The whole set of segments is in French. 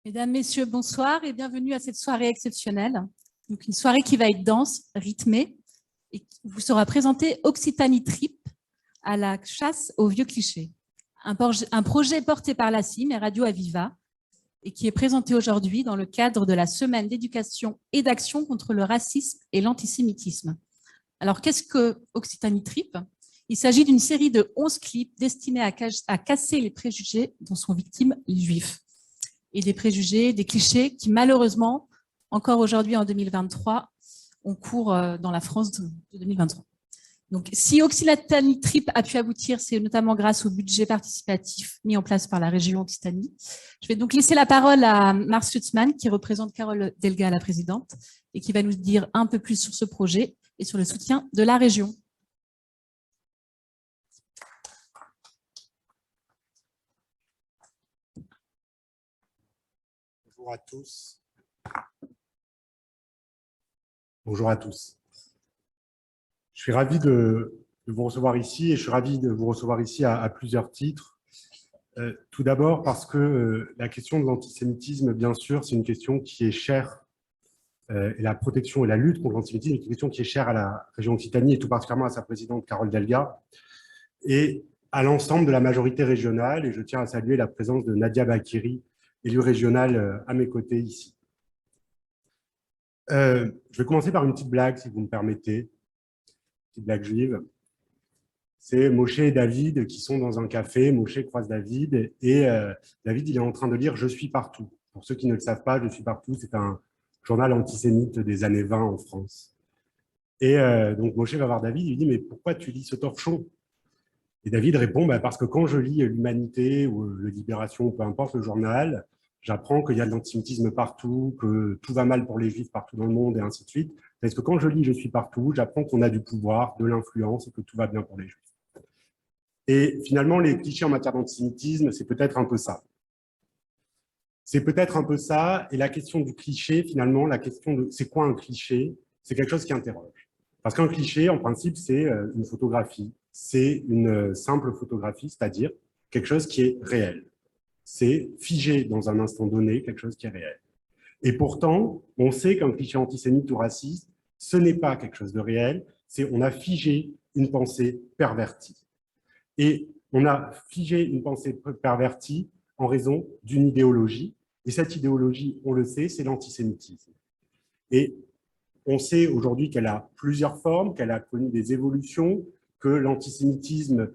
Mesdames, Messieurs, bonsoir et bienvenue à cette soirée exceptionnelle. Donc, une soirée qui va être dense, rythmée, et qui vous sera présentée Occitanie Trip à la chasse aux vieux clichés. Un projet porté par la CIM et Radio Aviva et qui est présenté aujourd'hui dans le cadre de la semaine d'éducation et d'action contre le racisme et l'antisémitisme. Alors, qu'est-ce que Occitanie Trip? Il s'agit d'une série de 11 clips destinés à casser les préjugés dont sont victimes les Juifs. Et des préjugés, des clichés qui, malheureusement, encore aujourd'hui en 2023, ont cours dans la France de 2023. Donc, si Occitanie Trip a pu aboutir, c'est notamment grâce au budget participatif mis en place par la région Occitanie. Je vais donc laisser la parole à Marc Stutzmann, qui représente Carole Delga, la présidente, et qui va nous dire un peu plus sur ce projet et sur le soutien de la région. Bonjour à tous. Bonjour à tous. Je suis ravi de vous recevoir ici et je suis ravi de vous recevoir ici à plusieurs titres. Tout d'abord parce que la question de l'antisémitisme, bien sûr, c'est une question qui est chère, et la protection et la lutte contre l'antisémitisme est une question qui est chère à la région Occitanie et tout particulièrement à sa présidente Carole Delga et à l'ensemble de la majorité régionale. Et je tiens à saluer la présence de Nadia Bakiri, élue régionale à mes côtés ici. Je vais commencer par une petite blague, si vous me permettez, une petite blague juive. C'est Moshe et David qui sont dans un café. Moshe croise David et David, il est en train de lire « Je suis partout ». Pour ceux qui ne le savent pas, « Je suis partout », c'est un journal antisémite des années 20 en France. Et donc Moshe va voir David, il lui dit « Mais pourquoi tu lis ce torchon ?» Et David répond « Parce que quand je lis l'Humanité ou le Libération, peu importe le journal, j'apprends qu'il y a de l'antisémitisme partout, que tout va mal pour les Juifs partout dans le monde et ainsi de suite. Parce que quand je lis « Je suis partout », j'apprends qu'on a du pouvoir, de l'influence et que tout va bien pour les Juifs. » Et finalement, les clichés en matière d'antisémitisme, c'est peut-être un peu ça. C'est peut-être un peu ça. Et la question du cliché, finalement, la question de c'est quoi un cliché, c'est quelque chose qui interroge. Parce qu'un cliché, en principe, c'est une photographie. C'est une simple photographie, c'est-à-dire quelque chose qui est réel. C'est figé dans un instant donné, quelque chose qui est réel. Et pourtant, on sait qu'un cliché antisémite ou raciste, ce n'est pas quelque chose de réel, c'est on a figé une pensée pervertie. Et on a figé une pensée pervertie en raison d'une idéologie. Et cette idéologie, on le sait, c'est l'antisémitisme. Et on sait aujourd'hui qu'elle a plusieurs formes, qu'elle a connu des évolutions, que l'antisémitisme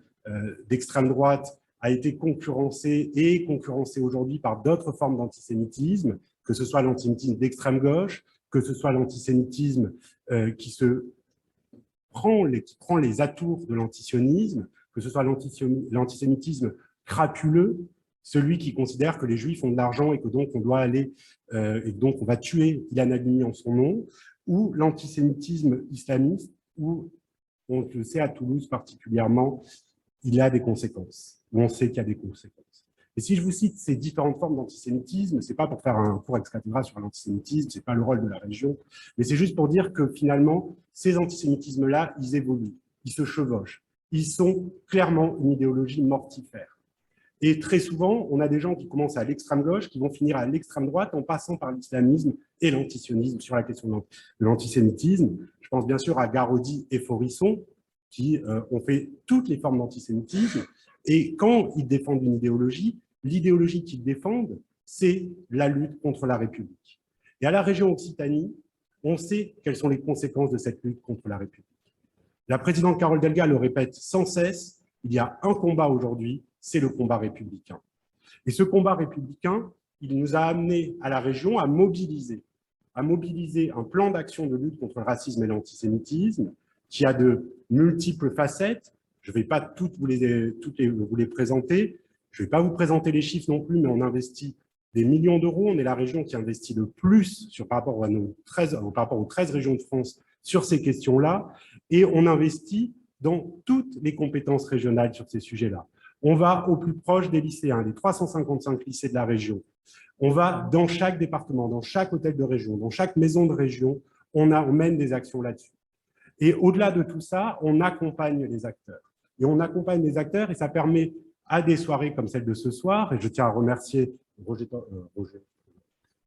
d'extrême droite a été concurrencé et concurrencé aujourd'hui par d'autres formes d'antisémitisme, que ce soit l'antisémitisme d'extrême gauche, que ce soit l'antisémitisme qui prend les atours de l'antisionisme, que ce soit l'antisémitisme crapuleux, celui qui considère que les Juifs ont de l'argent et que donc on doit aller et donc on va tuer Ilan Halimi en son nom, ou l'antisémitisme islamiste, où on le sait à Toulouse particulièrement, il a des conséquences, où on sait qu'il y a des conséquences. Et si je vous cite ces différentes formes d'antisémitisme, c'est pas pour faire un cours ex cathedra sur l'antisémitisme, c'est pas le rôle de la région, mais c'est juste pour dire que finalement, ces antisémitismes-là, ils évoluent, ils se chevauchent, ils sont clairement une idéologie mortifère. Et très souvent, on a des gens qui commencent à l'extrême gauche, qui vont finir à l'extrême droite en passant par l'islamisme et l'antisionisme sur la question de l'antisémitisme. Je pense bien sûr à Garaudy et Forisson, qui ont fait toutes les formes d'antisémitisme. Et quand ils défendent une idéologie, l'idéologie qu'ils défendent, c'est la lutte contre la République. Et à la région Occitanie, on sait quelles sont les conséquences de cette lutte contre la République. La présidente Carole Delga le répète sans cesse, il y a un combat aujourd'hui, c'est le combat républicain. Et ce combat républicain, il nous a amené à la région à mobiliser un plan d'action de lutte contre le racisme et l'antisémitisme qui a de multiples facettes. Je ne vais pas toutes vous les présenter. Je ne vais pas vous présenter les chiffres non plus, mais on investit des millions d'euros. On est la région qui investit le plus par rapport aux 13 régions de France sur ces questions-là. Et on investit dans toutes les compétences régionales sur ces sujets-là. On va au plus proche des lycéens, les 355 lycées de la région. On va dans chaque département, dans chaque hôtel de région, dans chaque maison de région, on mène des actions là-dessus. Et au-delà de tout ça, on accompagne les acteurs. Et on accompagne les acteurs et ça permet à des soirées comme celle de ce soir, et je tiens à remercier Roger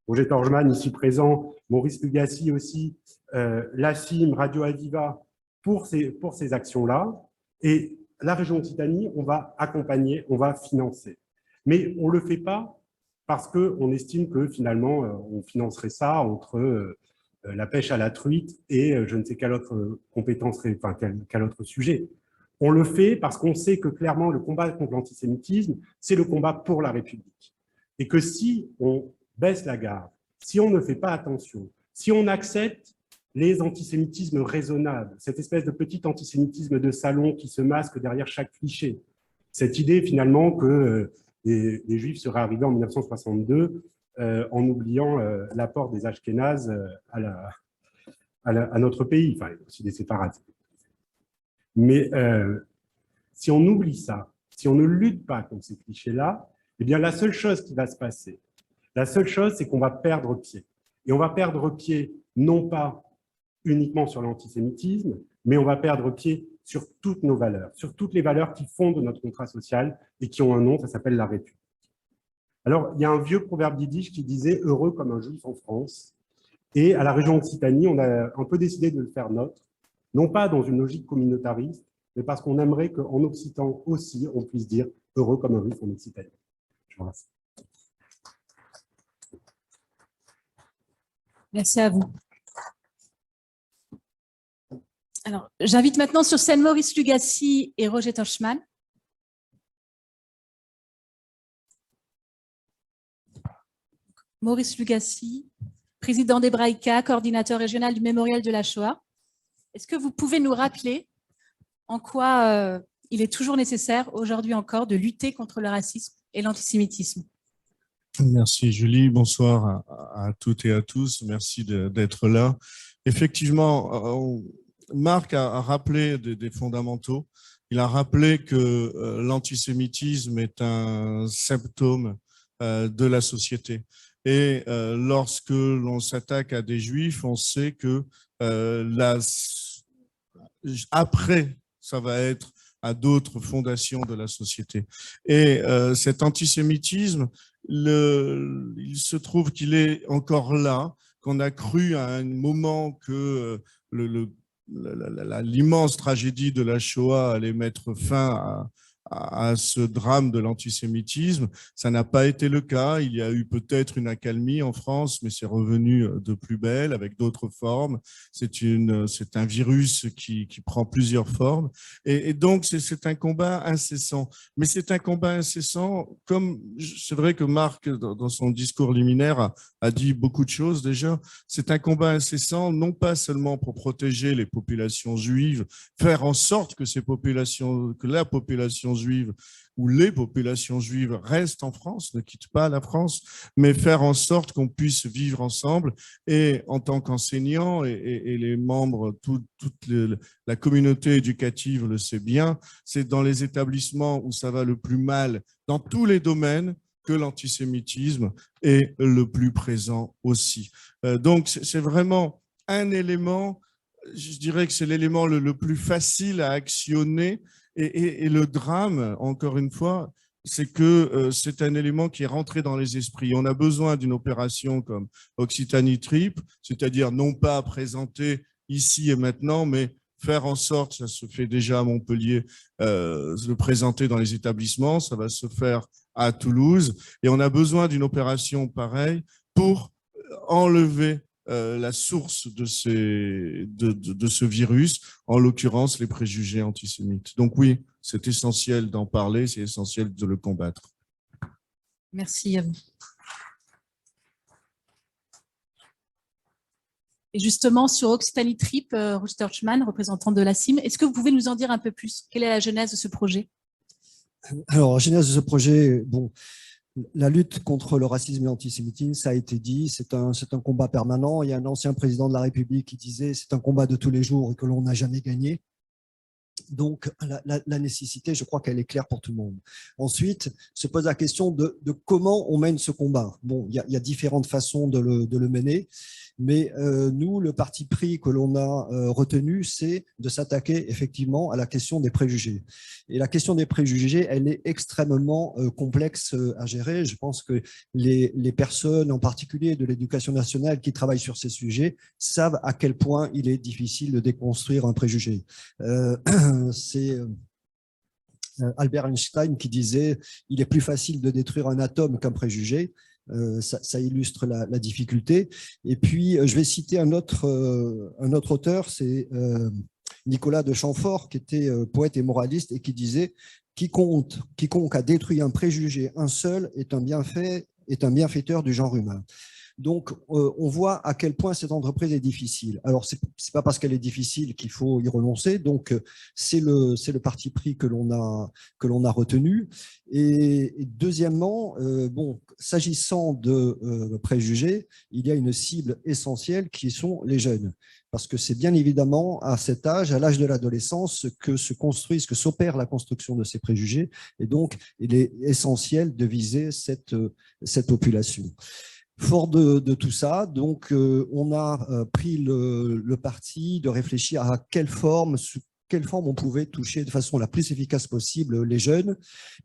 Roger Torgman, ici présent, Maurice Lugassi aussi, l'ACIM, Radio Aviva, pour ces actions-là. Et la région Occitanie, on va accompagner, on va financer. Mais on ne le fait pas parce qu'on estime que finalement, on financerait ça entre la pêche à la truite et je ne sais quelle autre compétence, enfin, quel autre sujet. On le fait parce qu'on sait que clairement, le combat contre l'antisémitisme, c'est le combat pour la République. Et que si on baisse la garde, si on ne fait pas attention, si on accepte les antisémitismes raisonnables, cette espèce de petit antisémitisme de salon qui se masque derrière chaque cliché, cette idée finalement que les Juifs seraient arrivés en 1962 en oubliant l'apport des Ashkénazes à notre pays, enfin aussi des séfarades. Mais si on oublie ça, si on ne lutte pas contre ces clichés-là, eh bien la seule chose qui va se passer, la seule chose, c'est qu'on va perdre pied. Et on va perdre pied non pas uniquement sur l'antisémitisme, mais on va perdre pied sur toutes nos valeurs, sur toutes les valeurs qui fondent notre contrat social et qui ont un nom, ça s'appelle la République. Alors, il y a un vieux proverbe yiddish qui disait « heureux comme un juif en France ». Et à la région Occitanie, on a un peu décidé de le faire nôtre, non pas dans une logique communautariste, mais parce qu'on aimerait qu'en occitan aussi, on puisse dire « heureux comme un juif en Occitanie ». Je vous remercie. Merci à vous. Alors, j'invite maintenant sur scène Maurice Lugassi et Roger Torgman. Maurice Lugassi, président d'Hebraïka, coordinateur régional du Mémorial de la Shoah. Est-ce que vous pouvez nous rappeler en quoi il est toujours nécessaire, aujourd'hui encore, de lutter contre le racisme et l'antisémitisme? Merci Julie, bonsoir à toutes et à tous, merci d'être là. Effectivement, Marc a rappelé des fondamentaux, il a rappelé que l'antisémitisme est un symptôme de la société. Et lorsque l'on s'attaque à des juifs, on sait que après, ça va être à d'autres fondations de la société. Et cet antisémitisme, il se trouve qu'il est encore là, qu'on a cru à un moment que l'immense tragédie de la Shoah allait mettre fin à ce drame de l'antisémitisme. Ça n'a pas été le cas. Il y a eu peut-être une accalmie en France, mais c'est revenu de plus belle avec d'autres formes. C'est un virus qui prend plusieurs formes. Et donc, c'est un combat incessant. Mais c'est un combat incessant, comme c'est vrai que Marc, dans son discours liminaire, a dit beaucoup de choses déjà. C'est un combat incessant, non pas seulement pour protéger les populations juives, faire en sorte que la population juive ou les populations juives restent en France, ne quittent pas la France, mais faire en sorte qu'on puisse vivre ensemble. Et en tant qu'enseignants et les membres, toute la communauté éducative le sait bien, c'est dans les établissements où ça va le plus mal, dans tous les domaines, que l'antisémitisme est le plus présent aussi. Donc, c'est vraiment un élément, je dirais que c'est l'élément le plus facile à actionner. Et le drame, encore une fois, c'est que c'est un élément qui est rentré dans les esprits. On a besoin d'une opération comme Occitanie Trip, c'est-à-dire non pas présenter ici et maintenant, mais faire en sorte, ça se fait déjà à Montpellier, de le présenter dans les établissements, ça va se faire à Toulouse, et on a besoin d'une opération pareille pour enlever la source de ce virus, en l'occurrence les préjugés antisémites. Donc oui, c'est essentiel d'en parler, c'est essentiel de le combattre. Merci à vous. Et justement, sur Occitanie Trip, Roger Torgman, représentant de l'ACIM, est-ce que vous pouvez nous en dire un peu plus? Quelle est la genèse de ce projet? Alors, la genèse de ce projet, bon, la lutte contre le racisme et l'antisémitisme, ça a été dit, c'est un combat permanent. Il y a un ancien président de la République qui disait c'est un combat de tous les jours et que l'on n'a jamais gagné. Donc, la nécessité, je crois qu'elle est claire pour tout le monde. Ensuite, se pose la question de comment on mène ce combat. Bon, il y a différentes façons de le mener. Mais nous, le parti pris que l'on a retenu, c'est de s'attaquer effectivement à la question des préjugés. Et la question des préjugés, elle est extrêmement complexe à gérer. Je pense que les personnes, en particulier de l'éducation nationale, qui travaillent sur ces sujets, savent à quel point il est difficile de déconstruire un préjugé. C'est Albert Einstein qui disait « il est plus facile de détruire un atome qu'un préjugé ». Ça illustre la difficulté. Et puis, je vais citer un autre auteur, c'est Nicolas de Chamfort, qui était poète et moraliste et qui disait « quiconque a détruit un préjugé, un seul, est un bienfaiteur du genre humain ». Donc, on voit à quel point cette entreprise est difficile. Alors, ce n'est pas parce qu'elle est difficile qu'il faut y renoncer. Donc, c'est le parti pris que l'on a retenu. Et deuxièmement, s'agissant de préjugés, il y a une cible essentielle qui sont les jeunes. Parce que c'est bien évidemment à cet âge, à l'âge de l'adolescence, que s'opère la construction de ces préjugés. Et donc, il est essentiel de viser cette population. Fort de tout ça, donc on a pris le parti de réfléchir à sous quelle forme on pouvait toucher de façon la plus efficace possible les jeunes.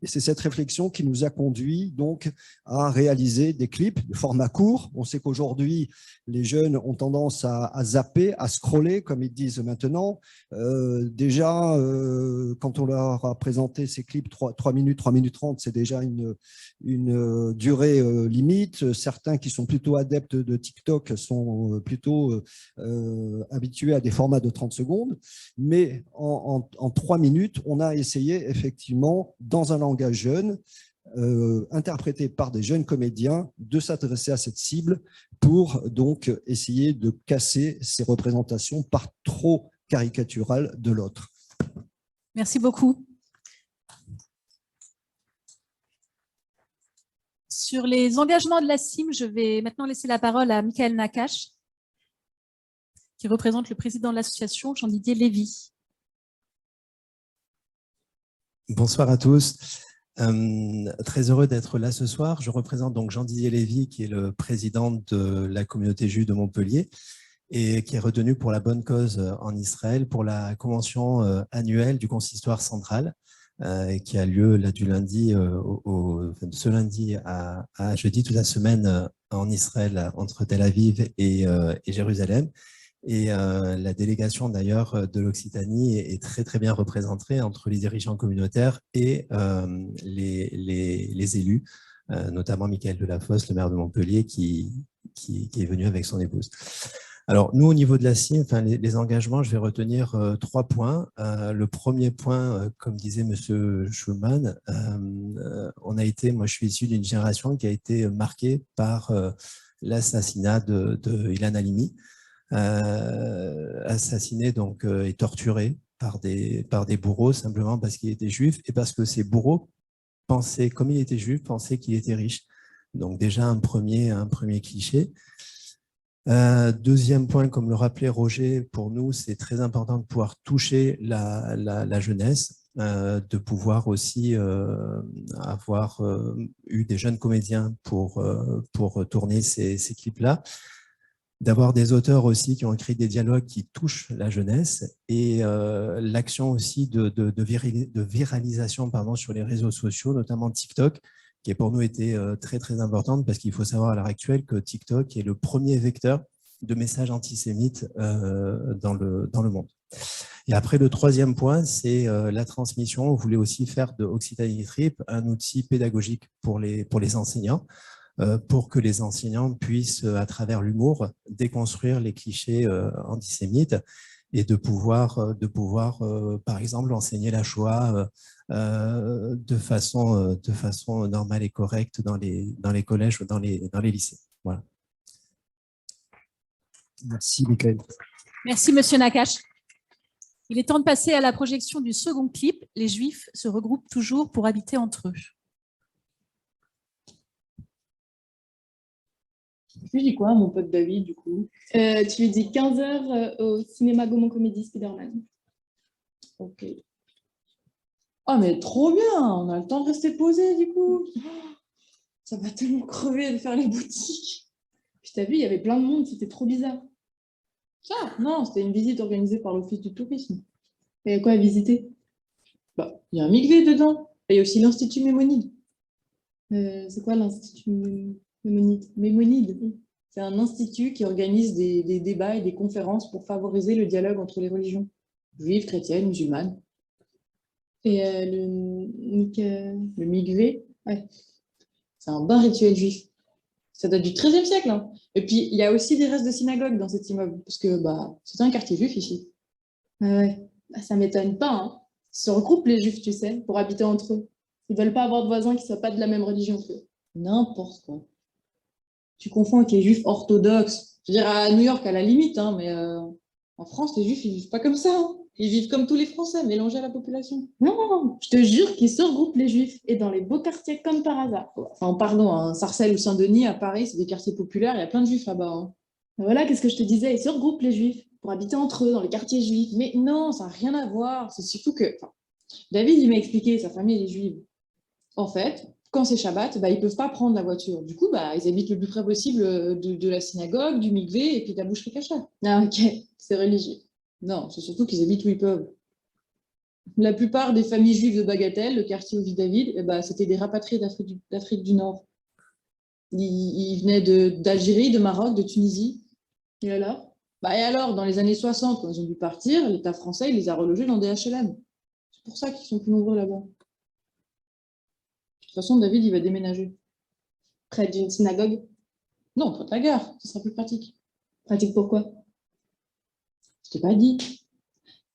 Et c'est cette réflexion qui nous a conduit donc à réaliser des clips de format court. On sait qu'aujourd'hui, les jeunes ont tendance à zapper, à scroller, comme ils disent maintenant. Déjà, quand on leur a présenté ces clips, 3 minutes, 3 minutes 30, c'est déjà une durée limite. Certains qui sont plutôt adeptes de TikTok sont plutôt habitués à des formats de 30 secondes. Mais en 3 minutes, on a essayé effectivement, dans un langage jeune, interprété par des jeunes comédiens, de s'adresser à cette cible pour donc essayer de casser ces représentations par trop caricaturales de l'autre. Merci beaucoup. Sur les engagements de la CIM, je vais maintenant laisser la parole à Michael Nakache, qui représente le président de l'association, Jean-Didier Lévy. Bonsoir à tous. Très heureux d'être là ce soir. Je représente donc Jean-Didier Lévy, qui est le président de la communauté juive de Montpellier et qui est retenu pour la bonne cause en Israël pour la convention annuelle du consistoire central qui a lieu là, du lundi ce lundi à jeudi, toute la semaine en Israël, entre Tel Aviv et Jérusalem. Et la délégation d'ailleurs de l'Occitanie est très très bien représentée entre les dirigeants communautaires et les élus, notamment Michael Delafosse, le maire de Montpellier, qui est venu avec son épouse. Alors nous, au niveau de la CIM, les engagements, je vais retenir 3 points. Le premier point, comme disait Monsieur Schulman, moi je suis issu d'une génération qui a été marquée par l'assassinat de Ilan Halimi, assassiné donc, et torturé par des bourreaux simplement parce qu'il était juif et parce que ces bourreaux pensaient, comme il était juif, pensaient qu'il était riche. Donc déjà un premier cliché. Deuxième point, comme le rappelait Roger, pour nous c'est très important de pouvoir toucher la jeunesse, de pouvoir aussi avoir eu des jeunes comédiens pour tourner ces clips-là, d'avoir des auteurs aussi qui ont écrit des dialogues qui touchent la jeunesse et l'action aussi de viralisation sur les réseaux sociaux, notamment TikTok, qui a pour nous été très très importante parce qu'il faut savoir à l'heure actuelle que TikTok est le premier vecteur de messages antisémites dans le monde. Et après, le troisième point, c'est la transmission. On voulait aussi faire de Occitanie Trip un outil pédagogique pour les enseignants, pour que les enseignants puissent, à travers l'humour, déconstruire les clichés antisémites et de pouvoir par exemple, enseigner la Shoah de façon normale et correcte dans les collèges ou dans les lycées. Voilà. Merci, Michael. Merci, Monsieur Nakache. Il est temps de passer à la projection du second clip. Les Juifs se regroupent toujours pour habiter entre eux. Tu dis quoi, mon pote David, du coup? Tu lui dis 15h au cinéma Gaumont Comédie Spider-Man. Ok. Oh, mais trop bien! On a le temps de rester posé, du coup. Ça va tellement crever de faire les boutiques. Puis t'as vu, il y avait plein de monde, c'était trop bizarre. Ça, non, c'était une visite organisée par l'Office du tourisme. Et il y a quoi à visiter? Bah, il y a un mikvé dedans. Et il y a aussi l'Institut Mémonide. C'est quoi l'Institut Mémonide? Mémonide. C'est un institut qui organise des débats et des conférences pour favoriser le dialogue entre les religions juives, chrétiennes, musulmanes. Et le mikvé, ouais, c'est un bain rituel juif. Ça date du XIIIe siècle. Hein. Et puis, il y a aussi des restes de synagogues dans cet immeuble, parce que c'est un quartier juif ici. Ouais, ça ne m'étonne pas. Hein. Ils se regroupent les juifs, tu sais, pour habiter entre eux. Ils ne veulent pas avoir de voisins qui ne soient pas de la même religion qu'eux. N'importe quoi. Tu confonds avec les juifs orthodoxes. Je veux dire, à New York, à la limite, hein, mais en France, les juifs, ils ne vivent pas comme ça. Hein. Ils vivent comme tous les Français, mélangés à la population. Non, je te jure qu'ils se regroupent les juifs, et dans les beaux quartiers comme par hasard. Enfin, pardon, hein, Sarcelles ou Saint-Denis, à Paris, c'est des quartiers populaires, il y a plein de juifs là-bas. Hein. Voilà, qu'est-ce que je te disais, ils se regroupent les juifs pour habiter entre eux dans les quartiers juifs. Mais non, ça n'a rien à voir. C'est surtout que... David, il m'a expliqué, sa famille est juive. En fait, quand c'est Shabbat, ils ne peuvent pas prendre la voiture. Du coup, ils habitent le plus près possible de la synagogue, du mikvé et puis de la boucherie kosher. Ah ok, c'est religieux. Non, c'est surtout qu'ils habitent où ils peuvent. La plupart des familles juives de Bagatelle, le quartier où vit David, c'était des rapatriés d'Afrique du Nord. Ils venaient d'Algérie, de Maroc, de Tunisie. Et alors? Et alors, dans les années 60, quand ils ont dû partir, l'État français il les a relogés dans des HLM. C'est pour ça qu'ils sont plus nombreux là-bas. De toute façon, David, il va déménager. Près d'une synagogue? Non, près de la gare. Ce sera plus pratique. Pratique pourquoi? Je t'ai pas dit.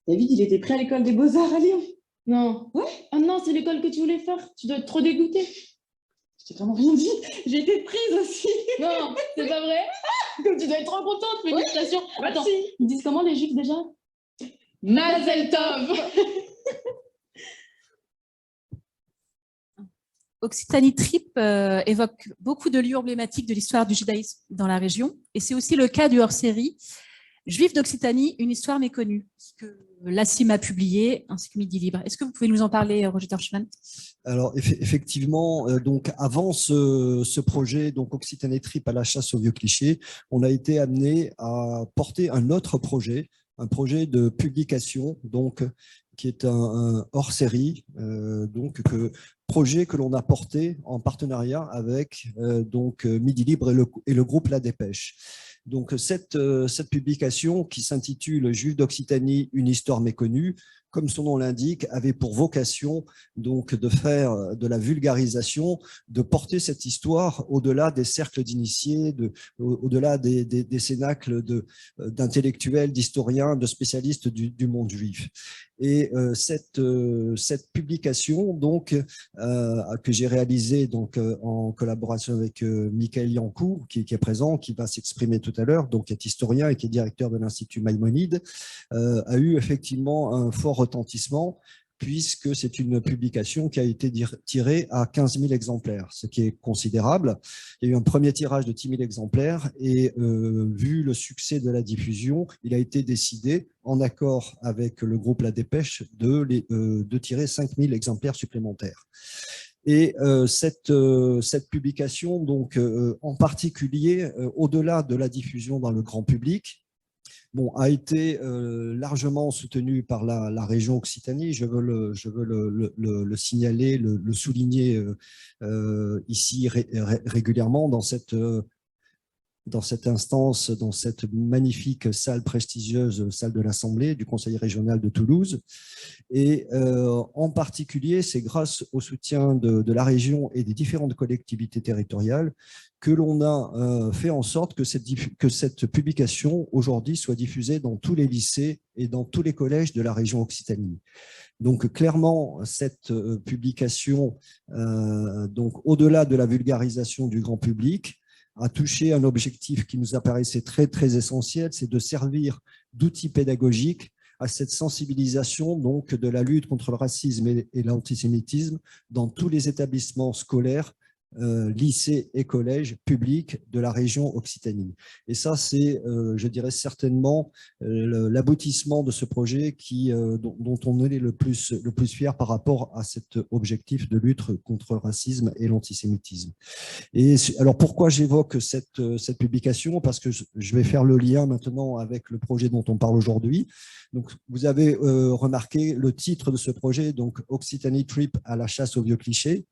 David, il était pris à l'école des Beaux-Arts à Lyon. Non. Ouais. Ah non, c'est l'école que tu voulais faire. Tu dois être trop dégoûtée. Je t'ai vraiment rien dit. J'ai été prise aussi. Non, c'est pas vrai. Comme tu dois être trop contente, félicitations. Ouais. Attends, ils disent comment les juifs déjà? Mazel Tov. Occitanie Trip évoque beaucoup de lieux emblématiques de l'histoire du judaïsme dans la région. Et c'est aussi le cas du hors-série Juifs d'Occitanie, une histoire méconnue, que l'ACIM a publié, ainsi que Midi Libre. Est-ce que vous pouvez nous en parler, Roger Torchman? Alors, effectivement, donc avant ce projet, donc Occitanie Trip à la chasse aux vieux clichés, on a été amené à porter un autre projet, un projet de publication, donc qui est un hors-série, projet que l'on a porté en partenariat avec Midi Libre et le groupe La Dépêche. Donc cette publication qui s'intitule Juifs d'Occitanie, une histoire méconnue, comme son nom l'indique, avait pour vocation donc de faire de la vulgarisation, de porter cette histoire au-delà des cercles d'initiés, au-delà des cénacles d'intellectuels, d'historiens, de spécialistes du monde juif. Et cette publication donc que j'ai réalisée donc en collaboration avec Michael Yancourt qui est présent, qui va s'exprimer tout à l'heure, donc qui est historien et qui est directeur de l'Institut Maïmonide, a eu effectivement un fort retentissement, puisque c'est une publication qui a été tirée à 15 000 exemplaires, ce qui est considérable. Il y a eu un premier tirage de 10 000 exemplaires et vu le succès de la diffusion, il a été décidé, en accord avec le groupe La Dépêche, de tirer 5 000 exemplaires supplémentaires. Et cette publication, donc, en particulier, au-delà de la diffusion dans le grand public, a été largement soutenu par la région Occitanie. Je veux le signaler, le souligner ici régulièrement dans cette instance, dans cette magnifique salle prestigieuse, salle de l'Assemblée du Conseil régional de Toulouse. Et en particulier, c'est grâce au soutien de la région et des différentes collectivités territoriales que l'on a fait en sorte que cette publication aujourd'hui soit diffusée dans tous les lycées et dans tous les collèges de la région Occitanie. Donc clairement, cette publication, au-delà de la vulgarisation du grand public, a touché un objectif qui nous apparaissait très, très essentiel, c'est de servir d'outil pédagogique à cette sensibilisation donc, de la lutte contre le racisme et l'antisémitisme dans tous les établissements scolaires lycées et collèges publics de la région Occitanie. Et ça, c'est, je dirais certainement, l'aboutissement de ce projet dont on est le plus fier par rapport à cet objectif de lutte contre le racisme et l'antisémitisme. Et alors, pourquoi j'évoque cette publication? Parce que je vais faire le lien maintenant avec le projet dont on parle aujourd'hui. Donc, vous avez remarqué le titre de ce projet, donc Occitanie Trip à la chasse aux vieux clichés.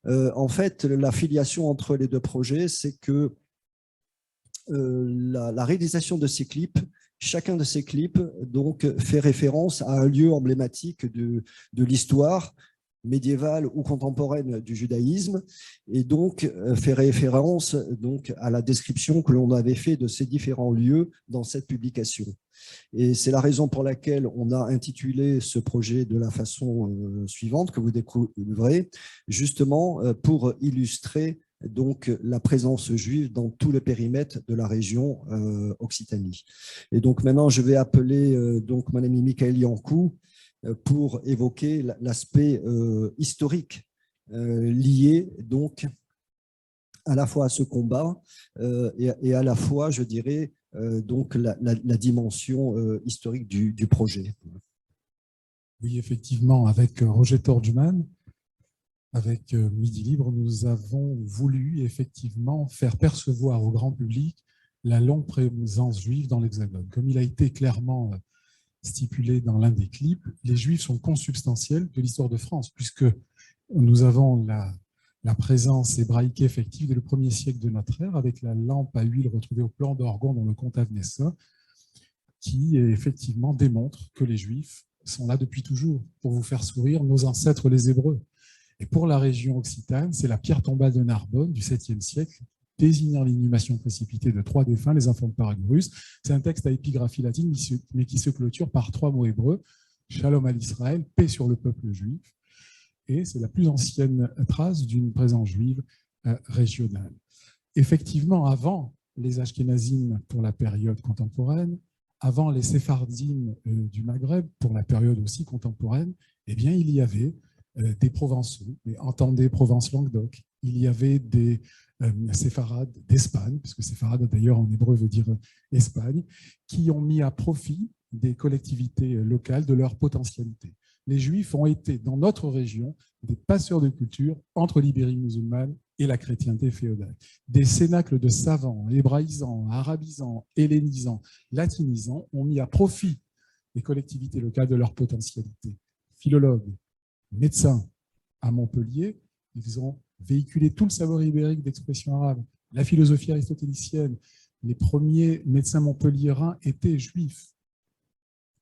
En fait, la filiation entre les deux projets, c'est que la réalisation de ces clips, chacun de ces clips donc, fait référence à un lieu emblématique de l'histoire médiévale ou contemporaine du judaïsme, et donc fait référence donc, à la description que l'on avait fait de ces différents lieux dans cette publication. Et c'est la raison pour laquelle on a intitulé ce projet de la façon suivante, que vous découvrirez, justement pour illustrer donc, la présence juive dans tout le périmètre de la région Occitanie. Et donc maintenant, je vais appeler donc mon ami Michael Yankou pour évoquer l'aspect historique lié donc à la fois à ce combat et à la fois, je dirais, donc la dimension historique du projet. Oui, effectivement, avec Roger Torgman, avec Midi Libre, nous avons voulu effectivement faire percevoir au grand public la longue présence juive dans l'Hexagone. Comme il a été clairement stipulé dans l'un des clips, les Juifs sont consubstantiels de l'histoire de France, puisque nous avons la présence hébraïque effective dès le 1er siècle de notre ère, avec la lampe à huile retrouvée au plan d'Orgon dans le conte Avnessa, qui effectivement démontre que les Juifs sont là depuis toujours pour vous faire sourire, nos ancêtres les Hébreux. Et pour la région occitane, c'est la pierre tombale de Narbonne du 7e siècle, désignant l'inhumation précipitée de 3 défunts, les enfants de Paragurus. C'est un texte à épigraphie latine, mais qui se clôture par 3 mots hébreux, Shalom à l'Israël, paix sur le peuple juif. Et c'est la plus ancienne trace d'une présence juive régionale. Effectivement, avant les Ashkénazim pour la période contemporaine, avant les Séphardim du Maghreb pour la période aussi contemporaine, eh bien, il y avait des Provençaux, et entendez Provence-Languedoc, il y avait des séfarades d'Espagne, puisque séfarade d'ailleurs en hébreu veut dire Espagne, qui ont mis à profit des collectivités locales de leur potentialité. Les Juifs ont été, dans notre région, des passeurs de culture entre l'Ibérie musulmane et la chrétienté féodale. Des cénacles de savants, hébraïsants, arabisants, hellénisants, latinisants ont mis à profit les collectivités locales de leur potentialité. Philologues, médecins à Montpellier, ils ont véhiculé tout le savoir ibérique d'expression arabe, la philosophie aristotélicienne. Les premiers médecins montpelliérains étaient juifs.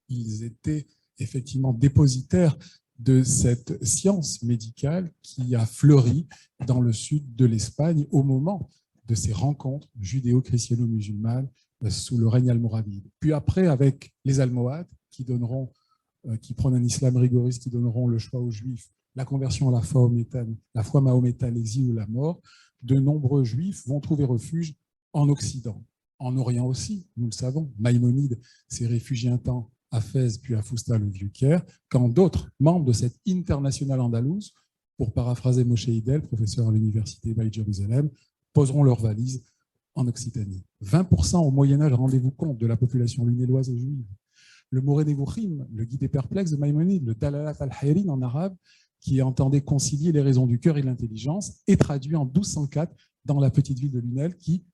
Ils étaient effectivement dépositaire de cette science médicale qui a fleuri dans le sud de l'Espagne au moment de ces rencontres judéo-chrétienno-musulmanes sous le règne almoravide. Puis après, avec les Almohades, qui prônent un islam rigoriste, qui donneront le choix aux Juifs, la conversion à la foi mahométane, l'exil ou la mort, de nombreux Juifs vont trouver refuge en Occident. En Orient aussi, nous le savons, Maïmonide s'est réfugié un temps à Fès, puis à Fousta, le Vieux-Caire, quand d'autres membres de cette internationale andalouse, pour paraphraser Moshe Hidel, professeur à l'université Baï Jérusalem, poseront leurs valises en Occitanie. 20% au Moyen-Âge, rendez-vous compte, de la population lunéloise et juive. Le Moré Nevuchim, le guide des perplexes de Maïmonide, le Dalalat al-Hayrin en arabe, qui entendait concilier les raisons du cœur et l'intelligence, est traduit en 1204 dans la petite ville de Lunel, qui,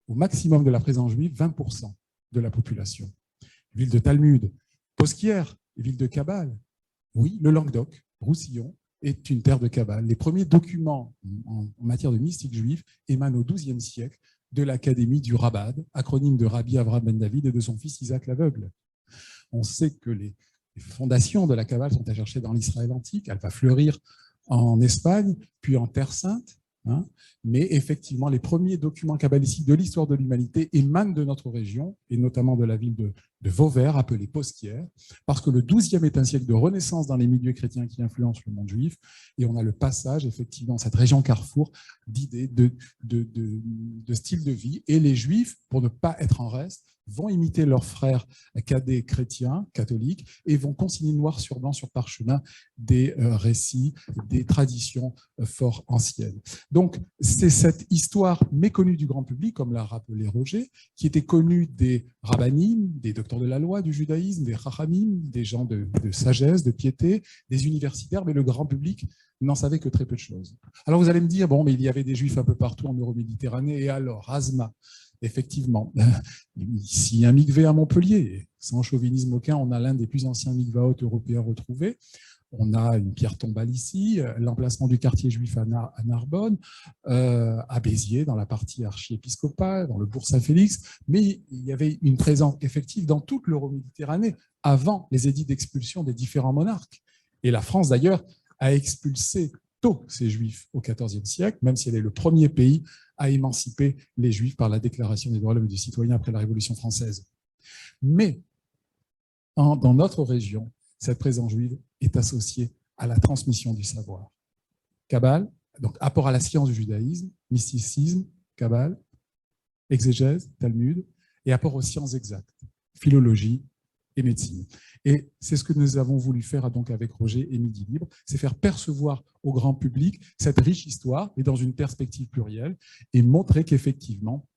au maximum de la présence juive, 20% de la population. Ville de Talmud, Posquière, ville de Kabbale. Oui, le Languedoc, Roussillon, est une terre de Kabbale. Les premiers documents en matière de mystique juif émanent au XIIe siècle de l'Académie du Rabbad, acronyme de Rabbi Avraham ben David et de son fils Isaac l'aveugle. On sait que les fondations de la Kabbale sont à chercher dans l'Israël antique. Elle va fleurir en Espagne, puis en Terre Sainte. Mais effectivement, les premiers documents kabbalistiques de l'histoire de l'humanité émanent de notre région, et notamment de la ville de Vauvert, appelée Posquière, parce que le XIIe est un siècle de renaissance dans les milieux chrétiens qui influencent le monde juif, et on a le passage, effectivement, cette région carrefour d'idées, de style de vie, et les Juifs, pour ne pas être en reste, vont imiter leurs frères cadets chrétiens, catholiques, et vont consigner noir sur blanc sur parchemin des récits, des traditions fort anciennes. Donc, c'est cette histoire méconnue du grand public, comme l'a rappelé Roger, qui était connue des rabbinim, des docteurs de la loi du judaïsme, des chachamim, des gens de sagesse, de piété, des universitaires, mais le grand public n'en savait que très peu de choses. Alors vous allez me dire, bon, mais il y avait des juifs un peu partout en Euroméditerranée, et alors, Asma, effectivement, ici un mikvé à Montpellier, sans chauvinisme aucun, on a l'un des plus anciens mikvaot européens retrouvés. On a une pierre tombale ici, l'emplacement du quartier juif à Narbonne, à Béziers, dans la partie archiépiscopale, dans le bourg Saint-Félix, mais il y avait une présence effective dans toute l'Euroméditerranée avant les édits d'expulsion des différents monarques. Et la France, d'ailleurs, a expulsé tôt ces juifs au XIVe siècle, même si elle est le premier pays à émanciper les juifs par la Déclaration des droits de l'homme et du citoyen après la Révolution française. Mais dans notre région, cette présence juive est associée à la transmission du savoir. Kabbale, donc apport à la science du judaïsme, mysticisme, Kabbale, exégèse, Talmud, et apport aux sciences exactes, philologie et médecine. Et c'est ce que nous avons voulu faire donc avec Roger et Midi Libre, c'est faire percevoir au grand public cette riche histoire, et dans une perspective plurielle, et montrer qu'effectivement,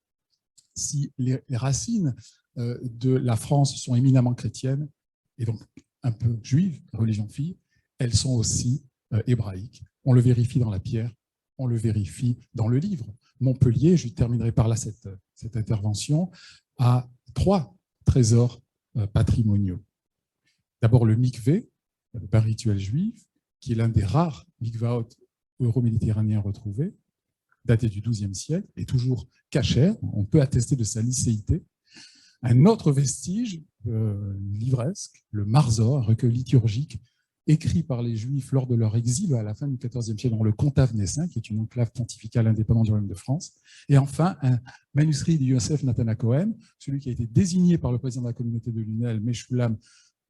si les racines de la France sont éminemment chrétiennes, et donc un peu juives, religion fille, elles sont aussi hébraïques. On le vérifie dans la pierre, on le vérifie dans le livre. Montpellier, je terminerai par là cette intervention, a 3 trésors patrimoniaux. D'abord le mikvé, le bain rituel juif, qui est l'un des rares mikvaot euro-méditerranéens retrouvés, daté du XIIe siècle, et toujours cachère, on peut attester de sa licéité. Un autre vestige, livresque, le Marzor, un recueil liturgique écrit par les Juifs lors de leur exil à la fin du XIVe siècle dans le Conclave naissain, qui est une enclave pontificale indépendante du Royaume de France. Et enfin, un manuscrit de Yosef Nathan Cohen, celui qui a été désigné par le président de la communauté de Lunel, Meshulam,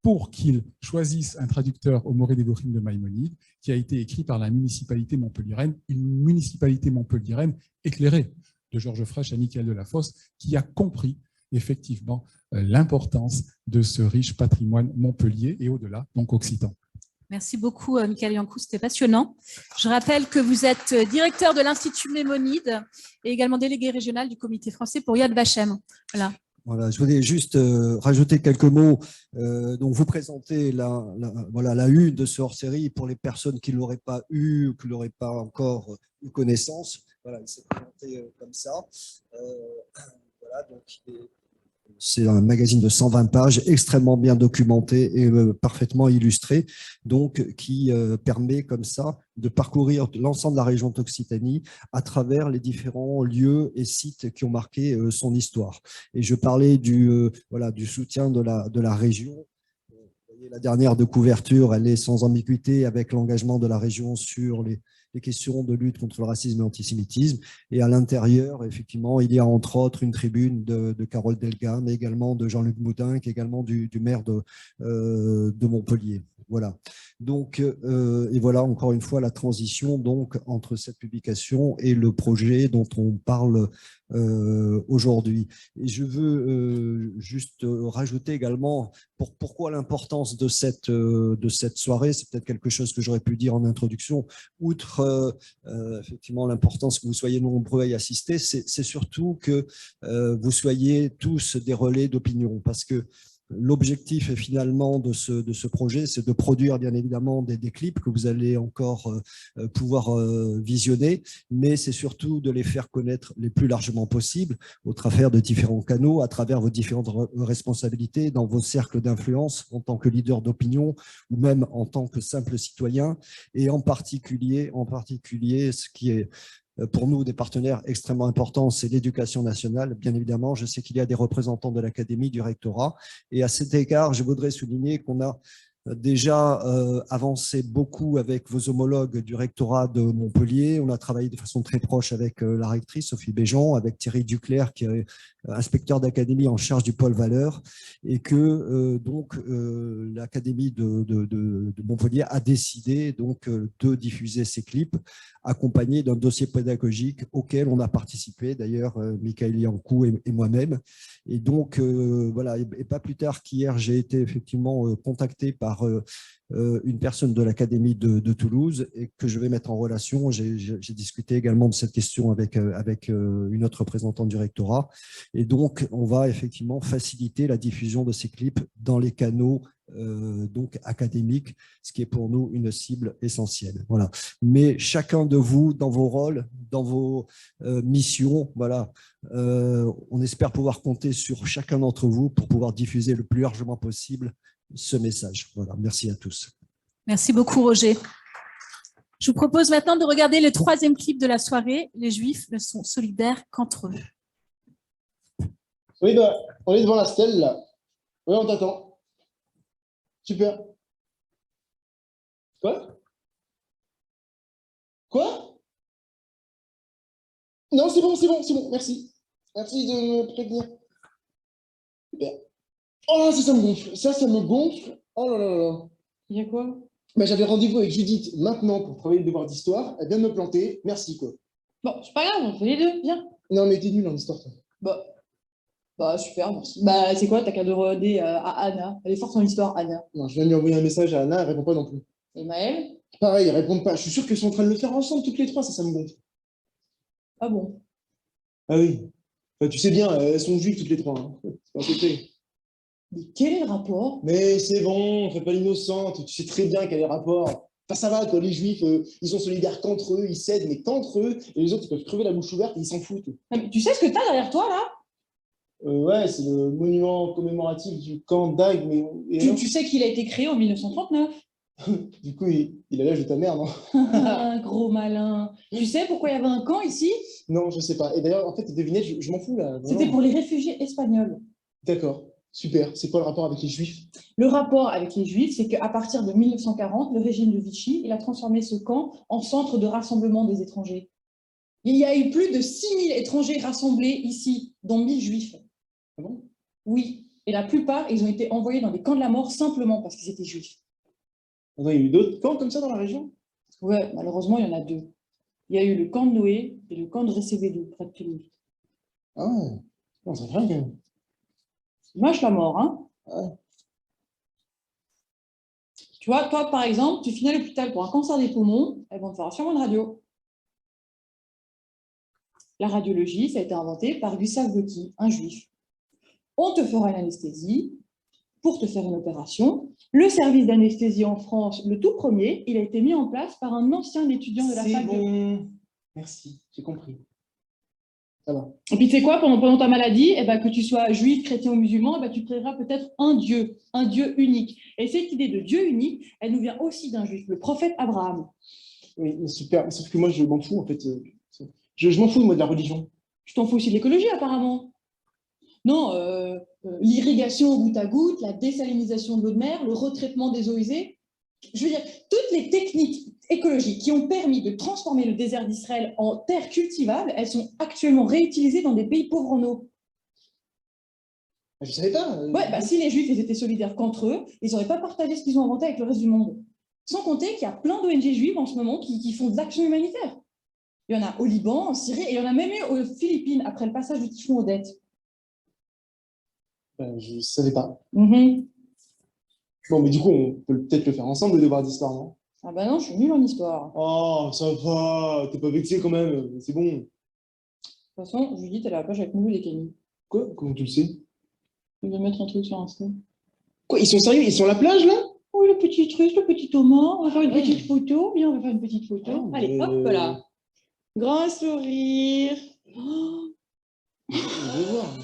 pour qu'il choisisse un traducteur au Moré Nevochim de Maïmonide, qui a été écrit par la municipalité montpelliéraine, une municipalité montpelliéraine éclairée, de Georges Frêche à Michael Delafosse, qui a compris effectivement l'importance de ce riche patrimoine montpellier et au-delà, donc occitan. Merci beaucoup, Michael Yankou, c'était passionnant. Je rappelle que vous êtes directeur de l'Institut Maïmonide et également délégué régional du Comité français pour Yad Vashem. Voilà. Voilà, je voulais juste rajouter quelques mots. Donc, vous présentez la une de ce hors-série pour les personnes qui ne l'auraient pas eu ou qui ne l'auraient pas encore eu connaissance. Voilà, il s'est présenté comme ça. Voilà, donc c'est un magazine de 120 pages, extrêmement bien documenté et parfaitement illustré, donc qui permet comme ça de parcourir l'ensemble de la région d'Occitanie à travers les différents lieux et sites qui ont marqué son histoire. Et je parlais du soutien de la région. Vous voyez, la dernière de couverture, elle est sans ambiguïté avec l'engagement de la région sur les questions de lutte contre le racisme et l'antisémitisme. Et à l'intérieur, effectivement, il y a entre autres une tribune de Carole Delga, mais également de Jean-Luc Moudin, qui est également du maire de Montpellier. Voilà. Donc, et voilà encore une fois la transition donc entre cette publication et le projet dont on parle aujourd'hui. Et je veux juste rajouter également pourquoi l'importance de cette soirée. C'est peut-être quelque chose que j'aurais pu dire en introduction. Outre effectivement l'importance que vous soyez nombreux à y assister, c'est surtout que vous soyez tous des relais d'opinion, parce que l'objectif finalement de ce projet, c'est de produire bien évidemment des clips que vous allez encore pouvoir visionner, mais c'est surtout de les faire connaître le plus largement possible au travers de différents canaux, à travers vos différentes responsabilités dans vos cercles d'influence en tant que leader d'opinion ou même en tant que simple citoyen, et en particulier ce qui est pour nous des partenaires extrêmement importants, c'est l'éducation nationale. Bien évidemment, je sais qu'il y a des représentants de l'académie, du rectorat, et à cet égard, je voudrais souligner qu'on a déjà avancé beaucoup avec vos homologues du rectorat de Montpellier. On a travaillé de façon très proche avec la rectrice Sophie Béjean, avec Thierry Duclerc, qui est inspecteur d'académie en charge du pôle valeur, et que donc l'académie de Montpellier a décidé donc de diffuser ces clips, accompagnés d'un dossier pédagogique auquel on a participé, d'ailleurs Michael Yankou et moi-même. Et donc voilà, et pas plus tard qu'hier, j'ai été effectivement contacté par une personne de l'Académie de Toulouse et que je vais mettre en relation. J'ai discuté également de cette question avec une autre représentante du rectorat. Et donc, on va effectivement faciliter la diffusion de ces clips dans les canaux donc académiques, ce qui est pour nous une cible essentielle. Voilà. Mais chacun de vous, dans vos rôles, dans vos missions, voilà, on espère pouvoir compter sur chacun d'entre vous pour pouvoir diffuser le plus largement possible ce message. Voilà, merci à tous. Merci beaucoup, Roger. Je vous propose maintenant de regarder le troisième clip de la soirée. Les Juifs ne sont solidaires qu'entre eux. Oui, bah, on est devant la stèle, là. Oui, on t'attend. Super. Quoi? Quoi? Non, c'est bon, merci. Merci de me prévenir. Super. Oh, ça me gonfle. Ça me gonfle. Oh là là là. Il y a quoi? Bah, j'avais rendez-vous avec Judith maintenant pour travailler le devoir d'histoire. Elle vient de me planter. Merci, quoi. Bon, c'est pas grave, on fait les deux, viens. Non, mais t'es nul en histoire, toi. Bah, super, merci. Bah, c'est quoi, t'as qu'à demander à Anna. Elle est forte en histoire, Anna. Non, je viens de lui envoyer un message à Anna, elle répond pas non plus. Et Maëlle? Pareil, elle répond pas. Je suis sûr qu'elles sont en train de le faire ensemble, toutes les trois, ça me gonfle. Ah bon? Ah oui. Bah, tu sais bien, elles sont juives toutes les trois. Hein. C'est pas un secret. Mais quel est le rapport? Mais c'est bon, fais pas l'innocente, tu sais très bien quel est le rapport. Enfin, ça va, quoi, les juifs, ils sont solidaires qu'entre eux, ils s'aident, mais qu'entre eux, et les autres, ils peuvent crever la bouche ouverte et ils s'en foutent. Non, mais tu sais ce que t'as derrière toi, là? Ouais, c'est le monument commémoratif du camp d'Agde, mais... Tu sais qu'il a été créé en 1939. Du coup, il a l'âge de ta mère, non? Un gros malin. Tu sais pourquoi il y avait un camp ici? Non, je sais pas. Et d'ailleurs, en fait, devinette, je m'en fous, là. C'était pour les réfugiés espagnols. D'accord, super. C'est quoi le rapport avec les juifs? Le rapport avec les Juifs, c'est qu'à partir de 1940, le régime de Vichy, il a transformé ce camp en centre de rassemblement des étrangers. Il y a eu plus de 6000 étrangers rassemblés ici, dont 1000 Juifs. Ah bon? Oui, et la plupart, ils ont été envoyés dans des camps de la mort simplement parce qu'ils étaient Juifs. Attends, il y a eu d'autres camps comme ça dans la région? Ouais, malheureusement, il y en a deux. Il y a eu le camp de Noé et le camp de Recévedo, près de Toulouse. Ah ouais, non, c'est vrai quand même. Mâche la mort, hein? Ouais. Tu vois, toi, par exemple, tu finis à l'hôpital pour un cancer des poumons, elles vont te faire sûrement une radio. La radiologie, ça a été inventé par Gustave Botti, un juif. On te fera une anesthésie pour te faire une opération. Le service d'anesthésie en France, le tout premier, il a été mis en place par un ancien étudiant de la fac. C'est bon. Merci, j'ai compris. Ça va. Et puis tu sais quoi, pendant ta maladie, eh ben, que tu sois juif, chrétien ou musulman, eh ben, tu prieras peut-être un Dieu unique. Et cette idée de Dieu unique, elle nous vient aussi d'un juif, le prophète Abraham. Oui, mais super. Sauf que moi, je m'en fous, en fait. Je m'en fous, moi, de la religion. Tu t'en fous aussi de l'écologie, apparemment. Non, l'irrigation au goutte à goutte, la désalinisation de l'eau de mer, le retraitement des eaux usées. Je veux dire, toutes les techniques écologiques qui ont permis de transformer le désert d'Israël en terre cultivable, elles sont actuellement réutilisées dans des pays pauvres en eau. Je ne savais pas. Ouais, bah, si les Juifs ils étaient solidaires qu'entre eux, ils n'auraient pas partagé ce qu'ils ont inventé avec le reste du monde. Sans compter qu'il y a plein d'ONG juives en ce moment qui font de l'action humanitaire. Il y en a au Liban, en Syrie, et il y en a même eu aux Philippines après le passage du typhon Odette. Je ne savais pas. Mm-hmm. Bon, mais du coup, on peut peut-être le faire ensemble, le devoir d'histoire, non? Ah bah non, je suis nulle en histoire. Oh, ça va, t'es pas vexé quand même, c'est bon. De toute façon, Judith, elle a la page avec nous et Camille. Quoi? Comment tu le sais? Il va mettre un truc sur Insta. Quoi, ils sont sérieux? Ils sont à la plage, là? Oui, le petit truc, le petit Thomas. On va faire une petite photo. Viens, on va faire une petite photo. Allez, hop là. Grand sourire. Oh. Je vais voir.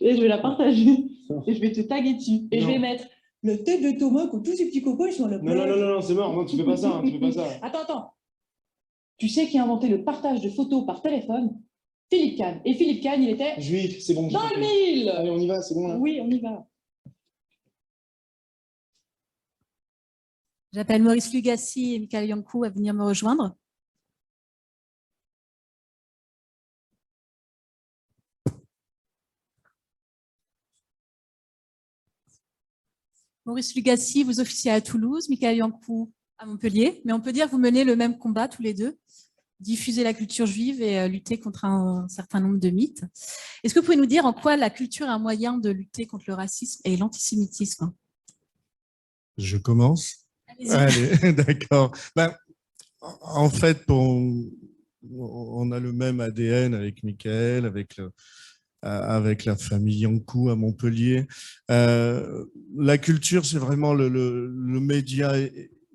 Et je vais la partager. Et je vais te taguer dessus. Et je vais mettre le tête de Thomas que tous ces petits copains ils sont à la plage. Non, c'est mort. Non, tu fais pas ça. Tu fais pas ça. Attends. Tu sais qui a inventé le partage de photos par téléphone? Philippe Kahn. Et Philippe Kahn, il était Juif, c'est bon. dans le mille. Allez, on y va, c'est bon là. Oui, on y va. J'appelle Maurice Lugassi et Michael Yankou à venir me rejoindre. Maurice Lugassi, vous officiez à Toulouse, Michael Yankou à Montpellier, mais on peut dire que vous menez le même combat tous les deux, diffuser la culture juive et lutter contre un certain nombre de mythes. Est-ce que vous pouvez nous dire en quoi la culture est un moyen de lutter contre le racisme et l'antisémitisme? Je commence? Allez-y. Allez, d'accord. En fait, on a le même ADN avec Michael, avec la famille Yankou à Montpellier. La culture, c'est vraiment le média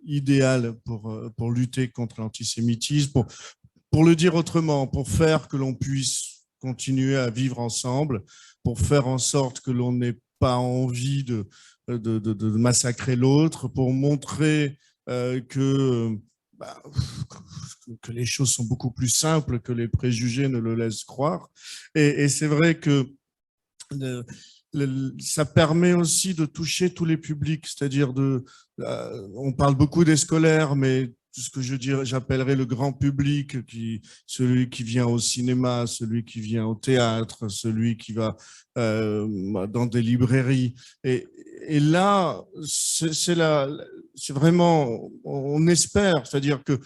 idéal pour lutter contre l'antisémitisme, pour le dire autrement, pour faire que l'on puisse continuer à vivre ensemble, pour faire en sorte que l'on n'ait pas envie de massacrer l'autre, pour montrer que les choses sont beaucoup plus simples que les préjugés ne le laissent croire. Et c'est vrai que ça permet aussi de toucher tous les publics, c'est-à-dire on parle beaucoup des scolaires, mais tout ce que j'appellerais le grand public, celui qui vient au cinéma, celui qui vient au théâtre, celui qui va dans des librairies. Et là, c'est vraiment, on espère, c'est-à-dire que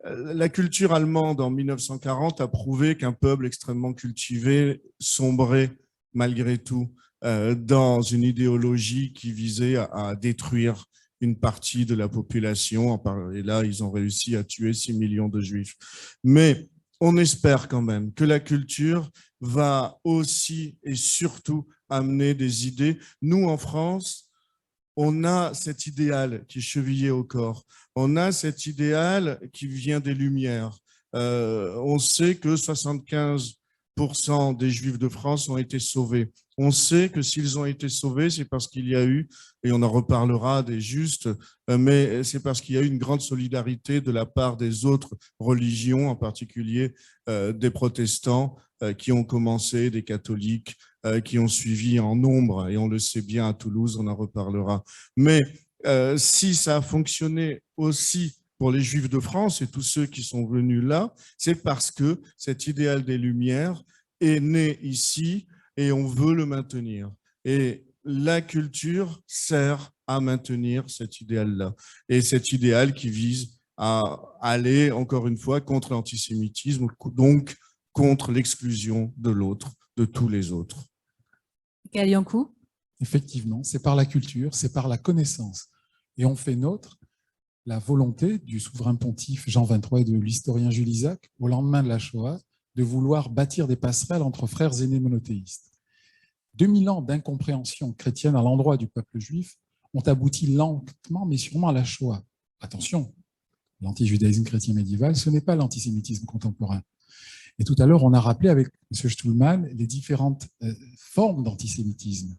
la culture allemande en 1940 a prouvé qu'un peuple extrêmement cultivé sombrait malgré tout dans une idéologie qui visait à détruire une partie de la population. Et là, ils ont réussi à tuer 6 millions de Juifs. Mais on espère quand même que la culture va aussi et surtout amener des idées. Nous, en France, on a cet idéal qui est chevillé au corps. On a cet idéal qui vient des Lumières. On sait que 75% des Juifs de France ont été sauvés. On sait que s'ils ont été sauvés, c'est parce qu'il y a eu, et on en reparlera des justes, mais c'est parce qu'il y a eu une grande solidarité de la part des autres religions, en particulier des protestants qui ont commencé, des catholiques qui ont suivi en nombre, et on le sait bien à Toulouse, on en reparlera. Mais si ça a fonctionné aussi pour les Juifs de France et tous ceux qui sont venus là, c'est parce que cet idéal des Lumières est né ici et on veut le maintenir. Et la culture sert à maintenir cet idéal-là. Et cet idéal qui vise à aller, encore une fois, contre l'antisémitisme, donc contre l'exclusion de l'autre, de tous les autres. Michael Yankou. Effectivement, c'est par la culture, c'est par la connaissance. Et on fait nôtre la volonté du souverain pontife Jean XXIII et de l'historien Jules Isaac, au lendemain de la Shoah, de vouloir bâtir des passerelles entre frères aînés monothéistes. 2000 ans d'incompréhension chrétienne à l'endroit du peuple juif ont abouti lentement mais sûrement à la Shoah. Attention, l'antijudaïsme chrétien médiéval, ce n'est pas l'antisémitisme contemporain. Et tout à l'heure, on a rappelé avec M. Stuhlmann les différentes formes d'antisémitisme.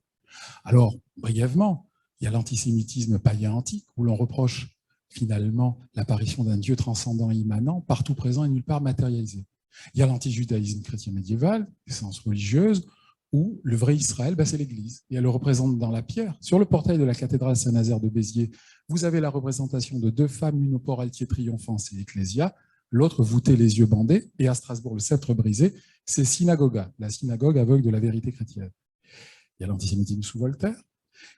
Alors, brièvement, il y a l'antisémitisme païen antique, où l'on reproche finalement l'apparition d'un Dieu transcendant et immanent, partout présent et nulle part matérialisé. Il y a l'antijudaïsme chrétien médiéval, d'essence religieuse, où le vrai Israël, c'est l'Église. Et elle le représente dans la pierre. Sur le portail de la cathédrale Saint-Nazaire de Béziers, vous avez la représentation de deux femmes, l'une au port altier triomphant, c'est l'Ecclésia, l'autre voûtée les yeux bandés, et à Strasbourg, le sceptre brisé, c'est Synagoga, la synagogue aveugle de la vérité chrétienne. Il y a l'antisémitisme sous Voltaire,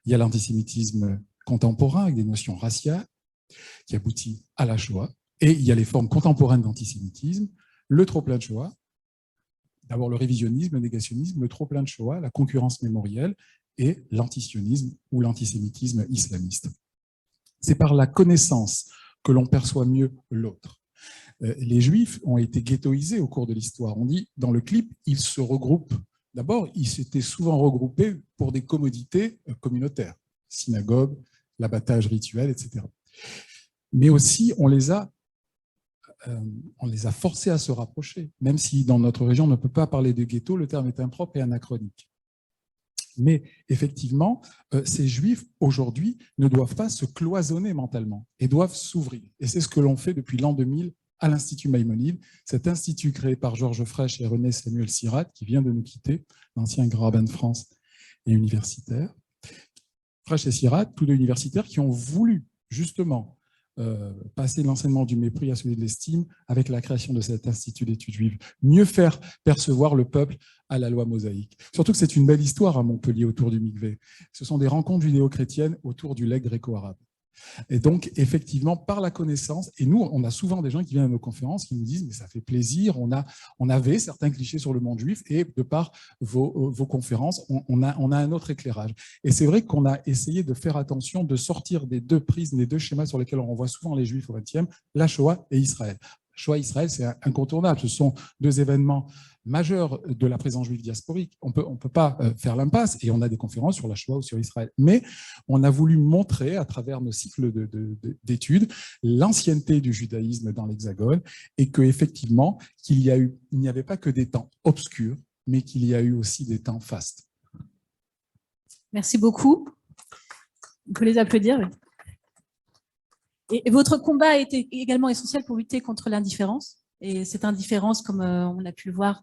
il y a l'antisémitisme contemporain avec des notions raciales qui aboutit à la Shoah, et il y a les formes contemporaines d'antisémitisme, le trop-plein de Shoah, d'abord le révisionnisme, le négationnisme, le trop-plein de Shoah, la concurrence mémorielle et l'antisionisme ou l'antisémitisme islamiste. C'est par la connaissance que l'on perçoit mieux l'autre. Les Juifs ont été ghettoisés au cours de l'histoire. On dit, dans le clip, ils se regroupent. D'abord, ils s'étaient souvent regroupés pour des commodités communautaires, synagogue, l'abattage rituel, etc. Mais aussi, on les a forcés à se rapprocher, même si dans notre région, on ne peut pas parler de ghetto, le terme est impropre et anachronique. Mais effectivement, ces Juifs, aujourd'hui, ne doivent pas se cloisonner mentalement et doivent s'ouvrir. Et c'est ce que l'on fait depuis l'an 2000 à l'Institut Maïmonide, cet institut créé par Georges Frêche et René Samuel Sirat, qui vient de nous quitter, l'ancien grand rabbin de France et universitaire. Frêche et Sirat, tous deux universitaires qui ont voulu justement passer de l'enseignement du mépris à celui de l'estime avec la création de cet Institut d'études juives. Mieux faire percevoir le peuple à la loi mosaïque. Surtout que c'est une belle histoire à Montpellier autour du mikvé. Ce sont des rencontres judéo-chrétiennes autour du legs gréco-arabe. Et donc, effectivement, par la connaissance, et nous, on a souvent des gens qui viennent à nos conférences qui nous disent « mais ça fait plaisir, on avait certains clichés sur le monde juif et de par vos conférences, on a un autre éclairage ». Et c'est vrai qu'on a essayé de faire attention, de sortir des deux prismes, des deux schémas sur lesquels on renvoie souvent les juifs au XXe, la Shoah et Israël. Shoah et Israël, c'est incontournable. Ce sont deux événements majeurs de la présence juive diasporique. On peut pas faire l'impasse, et on a des conférences sur la Shoah ou sur Israël. Mais on a voulu montrer, à travers nos cycles d'études, l'ancienneté du judaïsme dans l'Hexagone, et qu'effectivement, il n'y avait pas que des temps obscurs, mais qu'il y a eu aussi des temps fastes. Merci beaucoup. On peut les applaudir. Oui. Et votre combat a été également essentiel pour lutter contre l'indifférence. Et cette indifférence, comme on a pu le voir,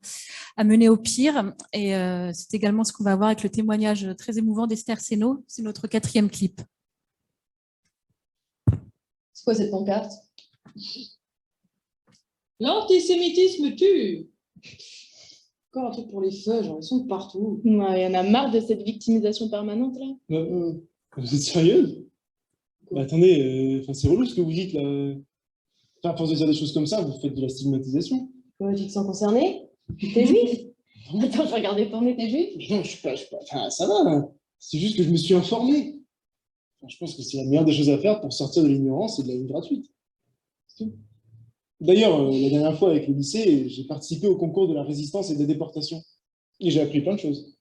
a mené au pire. Et c'est également ce qu'on va voir avec le témoignage très émouvant d'Esther Seno. C'est notre 4e clip. C'est quoi cette pancarte? L'antisémitisme tue. Encore un truc pour les feux, genre ils sont partout. Il y en a marre de cette victimisation permanente là. Vous êtes sérieuse? Bah, attendez, c'est relou ce que vous dites là. Enfin, à force de dire des choses comme ça, vous faites de la stigmatisation. Ouais, tu te sens concerné? T'es juif? Attends, je regardais ton nez, t'es juif? Mais non, je suis pas. Enfin, ça va, hein. C'est juste que je me suis informé. Enfin, je pense que c'est la meilleure des choses à faire pour sortir de l'ignorance et de la haine gratuite. C'est tout. D'ailleurs, la dernière fois avec le lycée, j'ai participé au concours de la résistance et de la déportation. Et j'ai appris plein de choses.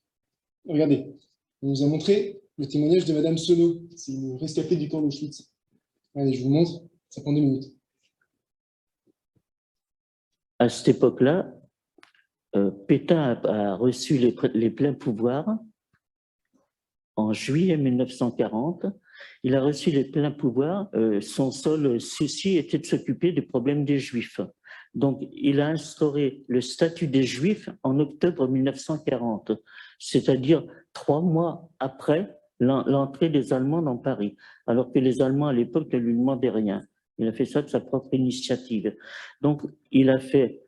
Regardez, on nous a montré le témoignage de Madame Seno. C'est une rescapée du camp d'Auschwitz. Allez, je vous montre, ça prend 2 minutes. À cette époque-là, Pétain a reçu les pleins pouvoirs en juillet 1940. Il a reçu les pleins pouvoirs. Son seul souci était de s'occuper des problèmes des Juifs. Donc, il a instauré le statut des Juifs en octobre 1940, c'est-à-dire 3 mois après l'entrée des Allemands dans Paris, alors que les Allemands à l'époque ne lui demandaient rien. Il a fait ça de sa propre initiative. Donc, il a fait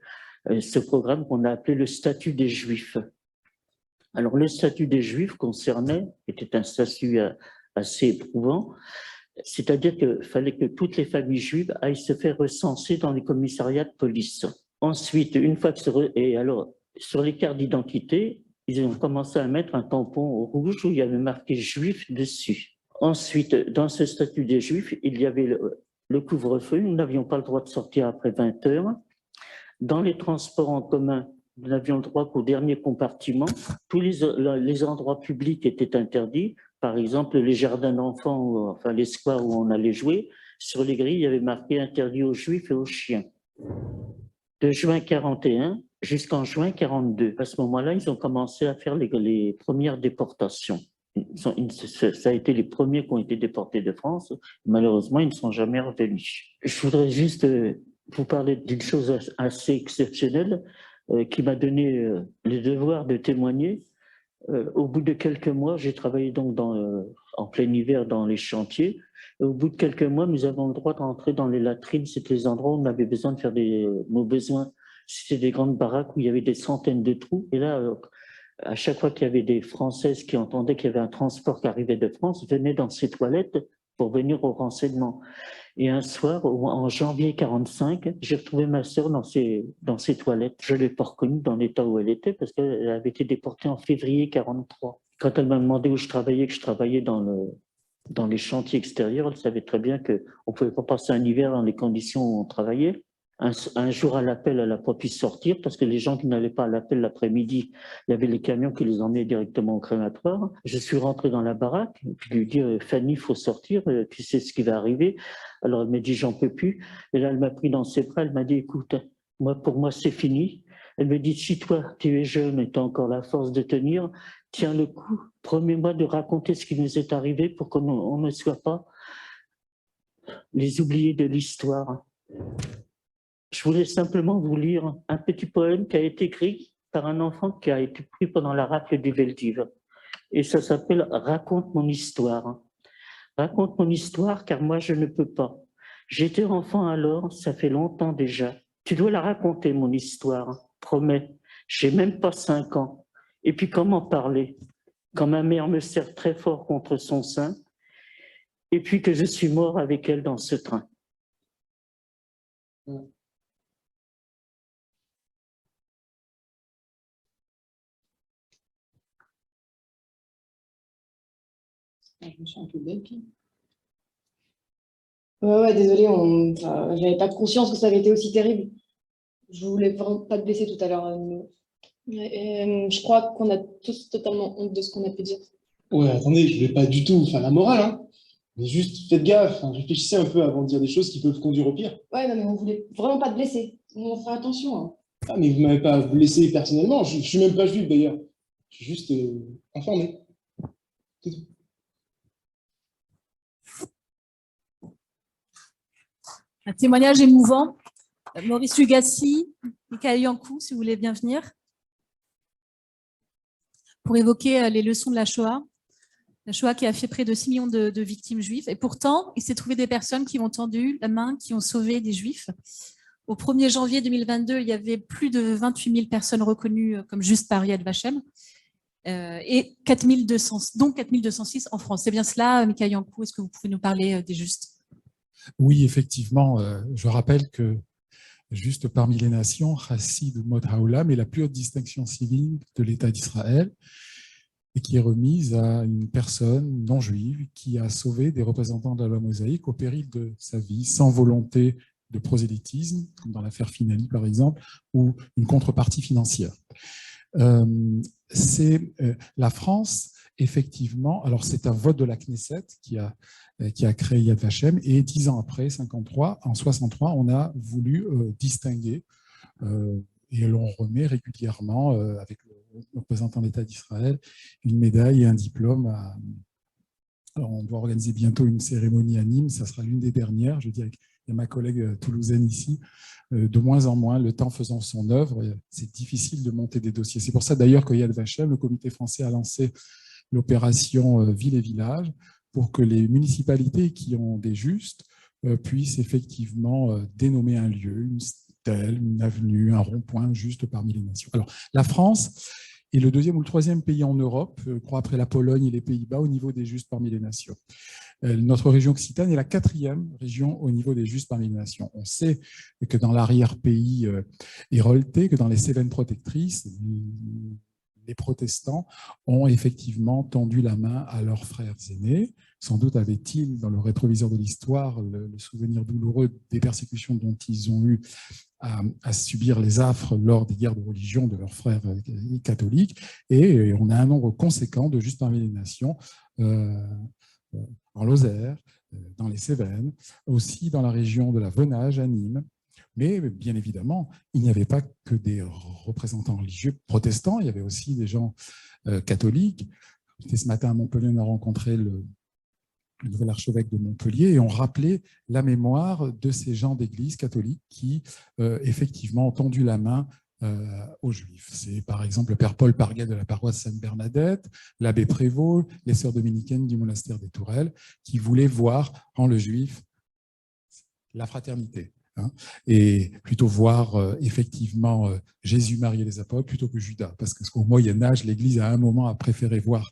ce programme qu'on a appelé le statut des Juifs. Alors, le statut des Juifs était un statut assez éprouvant, c'est-à-dire qu'il fallait que toutes les familles juives aillent se faire recenser dans les commissariats de police. Ensuite, une fois que sur les cartes d'identité, ils ont commencé à mettre un tampon rouge où il y avait marqué Juif dessus. Ensuite, dans ce statut des Juifs, il y avait le couvre-feu. Nous n'avions pas le droit de sortir après 20 heures. Dans les transports en commun, nous n'avions le droit qu'au dernier compartiment. Tous les endroits publics étaient interdits. Par exemple, les jardins d'enfants, enfin les squares où on allait jouer, sur les grilles, il y avait marqué « Interdit aux Juifs et aux chiens ». De juin 41 jusqu'en juin 42. À ce moment-là, ils ont commencé à faire les premières déportations. Ça a été les premiers qui ont été déportés de France. Malheureusement, ils ne sont jamais revenus. Je voudrais juste vous parler d'une chose assez exceptionnelle qui m'a donné le devoir de témoigner. Au bout de quelques mois, j'ai travaillé donc en plein hiver dans les chantiers. Et au bout de quelques mois, nous avons le droit de rentrer dans les latrines. C'était les endroits où on avait besoin de faire nos besoins. C'était des grandes baraques où il y avait des centaines de trous. Et là, à chaque fois qu'il y avait des Françaises qui entendaient qu'il y avait un transport qui arrivait de France, venaient dans ces toilettes pour venir au renseignement. Et un soir, en janvier 45, j'ai retrouvé ma sœur dans ces toilettes. Je ne l'ai pas reconnue dans l'état où elle était parce qu'elle avait été déportée en février 43. Quand elle m'a demandé où je travaillais, que je travaillais dans les chantiers extérieurs, elle savait très bien qu'on ne pouvait pas passer un hiver dans les conditions où on travaillait. Un jour à l'appel, elle n'a pas pu sortir parce que les gens qui n'allaient pas à l'appel l'après-midi, il y avait les camions qui les emmenaient directement au crématoire. Je suis rentré dans la baraque, puis lui dis « Fanny, il faut sortir, tu sais ce qui va arriver ». Alors elle m'a dit « J'en peux plus ». Et là, elle m'a pris dans ses bras, elle m'a dit « Écoute, pour moi, c'est fini ». Elle me dit « Si toi, tu es jeune et tu as encore la force de tenir, tiens le coup, promets-moi de raconter ce qui nous est arrivé pour qu'on ne soit pas les oubliés de l'histoire ». Je voulais simplement vous lire un petit poème qui a été écrit par un enfant qui a été pris pendant la rafle du Veldiv. Et ça s'appelle « Raconte mon histoire ». Raconte mon histoire car moi je ne peux pas. J'étais enfant alors, ça fait longtemps déjà. Tu dois la raconter, mon histoire, promets. J'ai même pas 5 ans. Et puis comment parler? Quand ma mère me serre très fort contre son sein, et puis que je suis mort avec elle dans ce train. Je me sens un peu bête. Ouais, désolé, j'avais pas conscience que ça avait été aussi terrible. Je voulais vraiment pas te blesser tout à l'heure. Je crois qu'on a tous totalement honte de ce qu'on a pu dire. Ouais, attendez, je voulais pas du tout faire la morale, hein. Mais juste, faites gaffe, hein, réfléchissez un peu avant de dire des choses qui peuvent conduire au pire. Ouais, non, mais on voulait vraiment pas te blesser. On fera attention. Hein. Ah, mais vous m'avez pas blessé personnellement, je suis même pas juif d'ailleurs. Je suis juste informé. C'est tout. Un témoignage émouvant. Maurice Lugassi, Michael Yankou, si vous voulez bien venir, pour évoquer les leçons de la Shoah. La Shoah qui a fait près de 6 millions de victimes juives. Et pourtant, il s'est trouvé des personnes qui ont tendu la main, qui ont sauvé des juifs. Au 1er janvier 2022, il y avait plus de 28 000 personnes reconnues comme justes par Yad Vashem, et 4200, donc 4206 en France. C'est bien cela, Michael Yankou, est-ce que vous pouvez nous parler des justes? Oui, effectivement, je rappelle que juste parmi les nations, Chassid ou Mod Haolam est la plus haute distinction civile de l'État d'Israël et qui est remise à une personne non juive qui a sauvé des représentants de la loi mosaïque au péril de sa vie, sans volonté de prosélytisme, comme dans l'affaire Finali par exemple, ou une contrepartie financière. La France, effectivement, alors c'est un vote de la Knesset qui a créé Yad Vashem, et 10 ans après, en 63, on a voulu distinguer, et l'on remet régulièrement, avec le représentant de l'État d'Israël, une médaille et un diplôme. Alors, on doit organiser bientôt une cérémonie à Nîmes, ça sera l'une des dernières, je dirais. Il y a ma collègue toulousaine ici, de moins en moins, le temps faisant son œuvre, c'est difficile de monter des dossiers. C'est pour ça d'ailleurs que Yad Vashem, le comité français, a lancé l'opération Ville et Village pour que les municipalités qui ont des justes puissent effectivement dénommer un lieu, une stèle, une avenue, un rond-point juste parmi les nations. Alors, la France est le 2e ou le 3e pays en Europe, je crois après la Pologne et les Pays-Bas, au niveau des justes parmi les nations. Notre région Occitane est la 4e région au niveau des justes parmi les nations. On sait que dans l'arrière-pays héroltais, que dans les Cévennes protectrices, les protestants ont effectivement tendu la main à leurs frères aînés. Sans doute avaient-ils, dans le rétroviseur de l'histoire, le souvenir douloureux des persécutions dont ils ont eu à subir les affres lors des guerres de religion de leurs frères catholiques. Et on a un nombre conséquent de justes parmi les nations en Lozère, dans les Cévennes, aussi dans la région de la Venage, à Nîmes. Mais bien évidemment, il n'y avait pas que des représentants religieux protestants, il y avait aussi des gens catholiques. J'étais ce matin à Montpellier, on a rencontré le nouvel archevêque de Montpellier et on rappelait la mémoire de ces gens d'église catholique qui, effectivement, ont tendu la main aux Juifs. C'est par exemple le père Paul Parguet de la paroisse Sainte-Bernadette, l'abbé Prévost, les sœurs dominicaines du monastère des Tourelles, qui voulaient voir en le Juif la fraternité. Et plutôt voir effectivement Jésus, Marie et les apôtres plutôt que Judas, parce qu'au Moyen-Âge, l'Église à un moment a préféré voir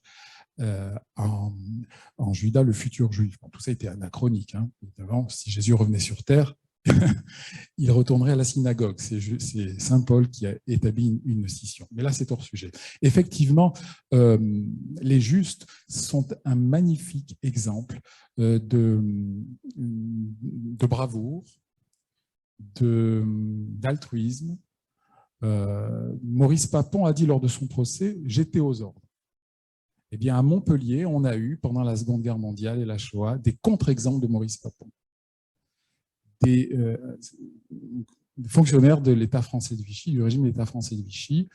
en Judas le futur juif. Bon, tout ça était anachronique. Évidemment, si Jésus revenait sur terre, il retournerait à la synagogue. C'est saint Paul qui a établi une scission. Mais là, c'est hors sujet. Effectivement, les justes sont un magnifique exemple de bravoure, d'altruisme. Maurice Papon a dit lors de son procès « J'étais aux ordres ». Eh bien, à Montpellier, on a eu, pendant la Seconde Guerre mondiale et la Shoah, des contre-exemples de Maurice Papon. Des fonctionnaires de l'État français de Vichy, du régime de l'État français de Vichy,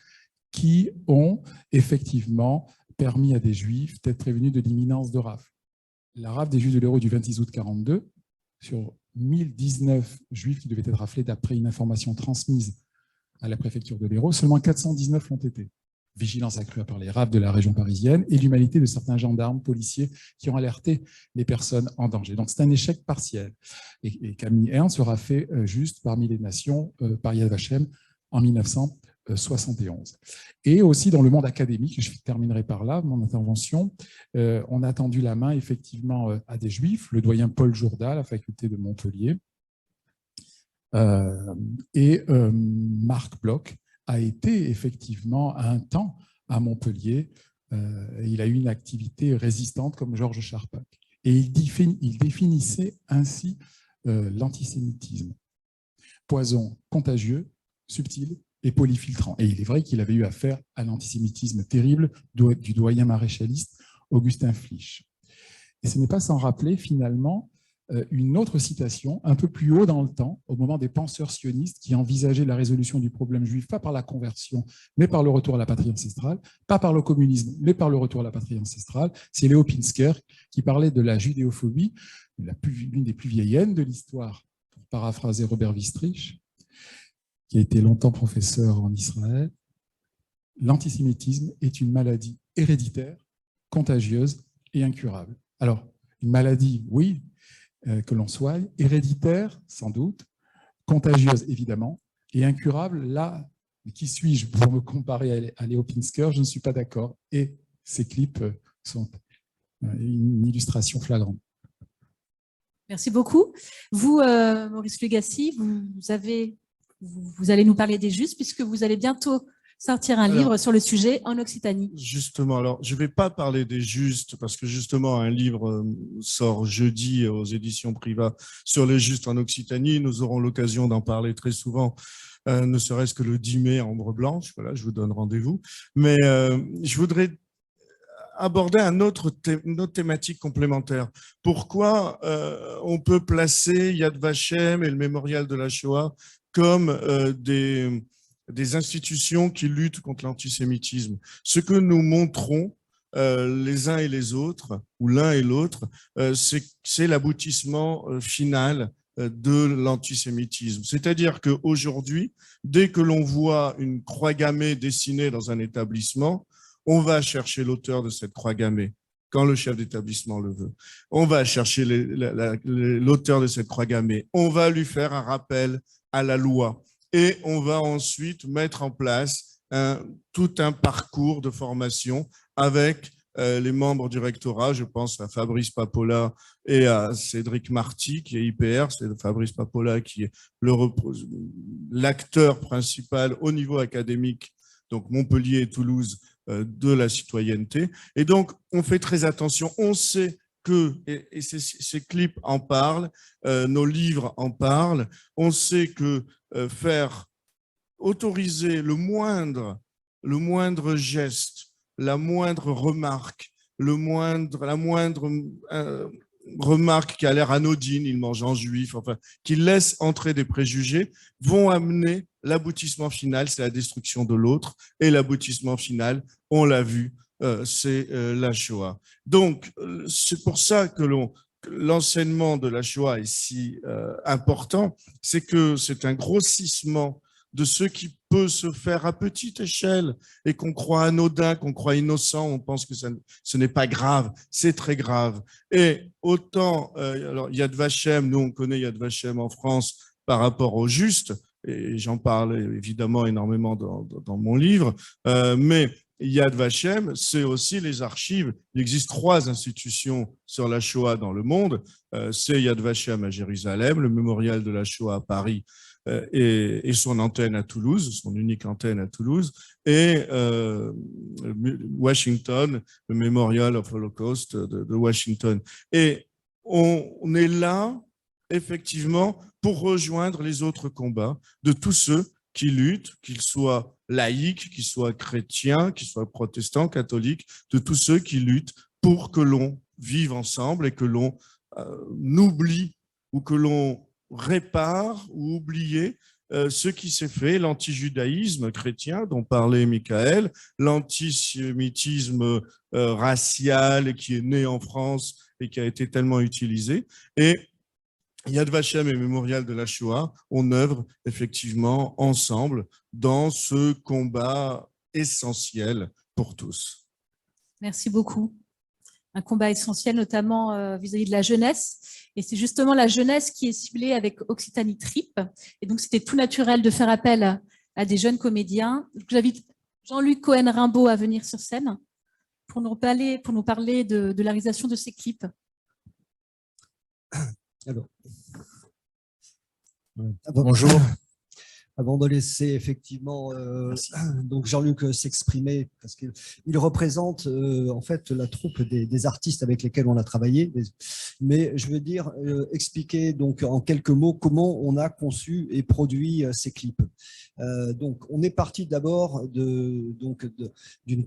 qui ont effectivement permis à des Juifs d'être prévenus de l'imminence de rafle. La rafle des Juifs de l'Hérault du 26 août 1942, sur 1019 Juifs qui devaient être raflés d'après une information transmise à la préfecture de l'Hérault, seulement 419 l'ont été. vigilance accrue par les RAF de la région parisienne et l'humanité de certains gendarmes, policiers qui ont alerté les personnes en danger. Donc, c'est un échec partiel. Et Camille Ernst sera fait juste parmi les nations par Yad Vashem en 1971. Et aussi dans le monde académique, je terminerai par là mon intervention, on a tendu la main effectivement à des Juifs, le doyen Paul Jourda à la faculté de Montpellier, et Marc Bloch a été effectivement à un temps à Montpellier. Il a eu une activité résistante comme Georges Charpak. Et il définissait ainsi l'antisémitisme. Poison contagieux, subtil et polyfiltrant. Et il est vrai qu'il avait eu affaire à l'antisémitisme terrible du doyen maréchaliste Augustin Flisch. Et ce n'est pas sans rappeler finalement une autre citation, un peu plus haut dans le temps, au moment des penseurs sionistes qui envisageaient la résolution du problème juif, pas par la conversion, mais par le retour à la patrie ancestrale, pas par le communisme, mais par le retour à la patrie ancestrale. C'est Léo Pinsker qui parlait de la judéophobie, l'une des plus vieilles haines de l'histoire, pour paraphraser Robert Wistrich, qui a été longtemps professeur en Israël. L'antisémitisme est une maladie héréditaire, contagieuse et incurable. Alors, une maladie, oui, que l'on soigne, héréditaire, sans doute, contagieuse, évidemment, et incurable, là, qui suis-je pour me comparer à Léo Pinsker? Je ne suis pas d'accord. Et ces clips sont une illustration flagrante. Merci beaucoup. Vous, Maurice Lugassi, vous allez nous parler des Justes, puisque vous allez bientôt sortir un livre sur le sujet en Occitanie. Justement, alors je ne vais pas parler des Justes, parce que justement un livre sort jeudi aux éditions Privat sur les Justes en Occitanie. Nous aurons l'occasion d'en parler très souvent, ne serait-ce que le 10 mai à Ombre Blanche. Voilà, je vous donne rendez-vous. Mais je voudrais aborder une autre thématique complémentaire. Pourquoi on peut placer Yad Vashem et le mémorial de la Shoah comme des institutions qui luttent contre l'antisémitisme? Ce que nous montrons les uns et les autres, ou l'un et l'autre, c'est l'aboutissement final de l'antisémitisme. C'est-à-dire qu'aujourd'hui, dès que l'on voit une croix gammée dessinée dans un établissement, on va chercher l'auteur de cette croix gammée, quand le chef d'établissement le veut. On va chercher l'auteur de cette croix gammée. On va lui faire un rappel à la loi. Et on va ensuite mettre en place tout un parcours de formation avec les membres du rectorat. Je pense à Fabrice Papola et à Cédric Marty, qui est IPR. C'est Fabrice Papola qui est l'acteur principal au niveau académique, donc Montpellier et Toulouse, de la citoyenneté. Et donc, on fait très attention. On sait que, et ces clips en parlent, nos livres en parlent, on sait que faire autoriser le moindre geste, la moindre remarque, la moindre remarque qui a l'air anodine, il mange en juif, enfin, qui laisse entrer des préjugés, vont amener l'aboutissement final, c'est la destruction de l'autre, et l'aboutissement final, on l'a vu, c'est la Shoah. Donc, c'est pour ça que l'enseignement de la Shoah est si important, c'est que c'est un grossissement de ce qui peut se faire à petite échelle et qu'on croit anodin, qu'on croit innocent, on pense que ce n'est pas grave, c'est très grave. Et autant, alors Yad Vashem, nous on connaît Yad Vashem en France par rapport au Juste, et j'en parle évidemment énormément dans mon livre, mais Yad Vashem, c'est aussi les archives. Il existe 3 institutions sur la Shoah dans le monde. C'est Yad Vashem à Jérusalem, le mémorial de la Shoah à Paris et son antenne à Toulouse, son unique antenne à Toulouse, et Washington, le Memorial of Holocaust de Washington. Et on est là, effectivement, pour rejoindre les autres combats de tous ceux qui luttent, qu'ils soient laïcs, qu'ils soient chrétiens, qu'ils soient protestants, catholiques, de tous ceux qui luttent pour que l'on vive ensemble et que l'on oublie ou que l'on répare ou oublie ce qui s'est fait, l'antijudaïsme chrétien dont parlait Michael, l'antisémitisme racial qui est né en France et qui a été tellement utilisé. Et Yad Vashem et Mémorial de la Shoah, on œuvre effectivement ensemble dans ce combat essentiel pour tous. Merci beaucoup. Un combat essentiel, notamment vis-à-vis de la jeunesse. Et c'est justement la jeunesse qui est ciblée avec Occitanie Trip. Et donc, c'était tout naturel de faire appel à des jeunes comédiens. J'invite Jean-Luc Cohen-Rimbaud à venir sur scène pour nous parler de la réalisation de ces clips. Alors. Bonjour. Avant de laisser effectivement donc Jean-Luc s'exprimer, parce qu'il représente en fait la troupe des artistes avec lesquels on a travaillé, mais je veux dire expliquer donc en quelques mots comment on a conçu et produit ces clips. Donc on est parti d'abord d'une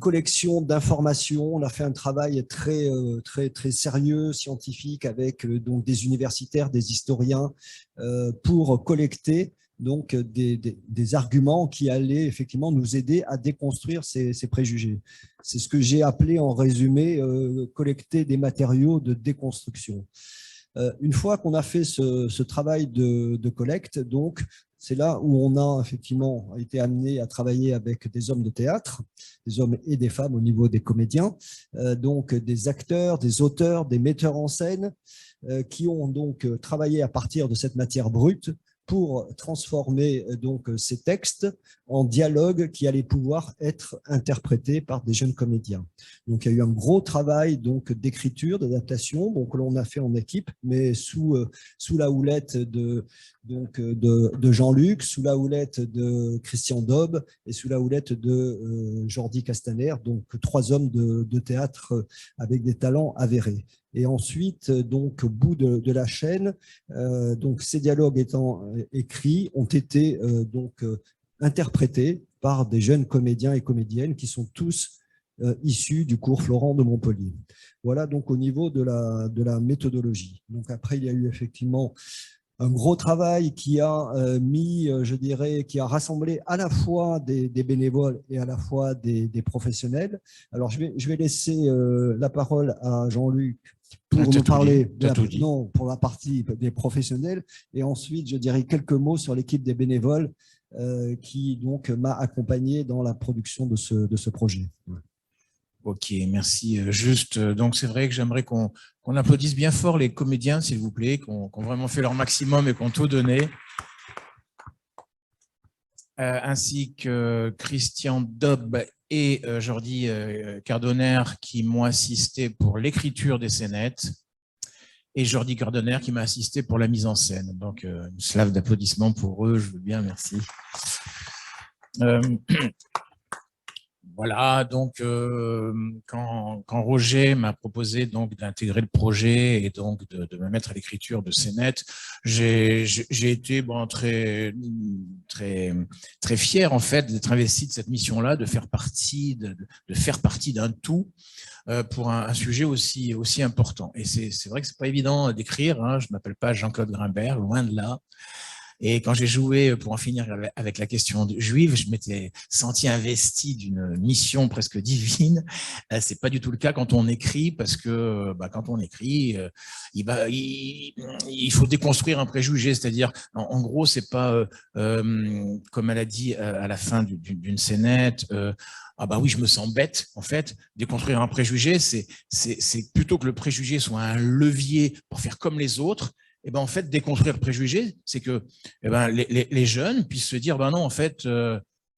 collection d'informations. On a fait un travail très sérieux, scientifique, avec donc des universitaires, des historiens pour collecter donc des arguments qui allaient effectivement nous aider à déconstruire ces préjugés. C'est ce que j'ai appelé en résumé collecter des matériaux de déconstruction. Une fois qu'on a fait ce travail de collecte, donc c'est là où on a effectivement été amené à travailler avec des hommes de théâtre, des hommes et des femmes au niveau des comédiens, donc des acteurs, des auteurs, des metteurs en scène, qui ont donc travaillé à partir de cette matière brute pour transformer donc ces textes en dialogues qui allaient pouvoir être interprétés par des jeunes comédiens. Donc il y a eu un gros travail donc d'écriture, d'adaptation, donc que l'on a fait en équipe, mais sous la houlette de Jean-Luc, sous la houlette de Christian Daube et sous la houlette de Jordi Castaner, donc 3 hommes de théâtre avec des talents avérés. Et ensuite, donc, au bout de la chaîne, donc, ces dialogues étant écrits, ont été interprétés par des jeunes comédiens et comédiennes qui sont tous issus du cours Florent de Montpellier. Voilà donc au niveau de la méthodologie. Donc après, il y a eu effectivement un gros travail qui a qui a rassemblé à la fois des bénévoles et à la fois des professionnels. Alors, je vais laisser la parole à Jean-Luc pour nous parler pour la partie des professionnels, et ensuite, je dirai quelques mots sur l'équipe des bénévoles qui donc m'a accompagné dans la production de ce projet. Ok, merci. Juste, donc c'est vrai que j'aimerais qu'on applaudisse bien fort les comédiens, s'il vous plaît, qui ont vraiment fait leur maximum et qui ont tout donné. Ainsi que Christian Daube et Jordi Cardonner qui m'ont assisté pour l'écriture des scénettes, et Jordi Cardonner qui m'a assisté pour la mise en scène. Donc, une slave d'applaudissements pour eux, je veux bien, merci. Voilà, donc quand Roger m'a proposé donc d'intégrer le projet et donc de me mettre à l'écriture de scénettes, j'ai été très fier en fait d'être investi de cette mission-là, de faire partie d'un tout pour un sujet aussi important. Et c'est vrai que c'est pas évident d'écrire. Hein, je m'appelle pas Jean-Claude Grimbert, loin de là. Et quand j'ai joué, pour en finir avec la question juive, je m'étais senti investi d'une mission presque divine. C'est pas du tout le cas quand on écrit, parce que quand on écrit, il faut déconstruire un préjugé. C'est-à-dire, en gros, c'est pas comme elle a dit à la fin d'une scénette. Ah bah oui, je me sens bête. En fait, déconstruire un préjugé, c'est plutôt que le préjugé soit un levier pour faire comme les autres. Et ben en fait, déconstruire le préjugé, c'est que les jeunes puissent se dire, non, en fait,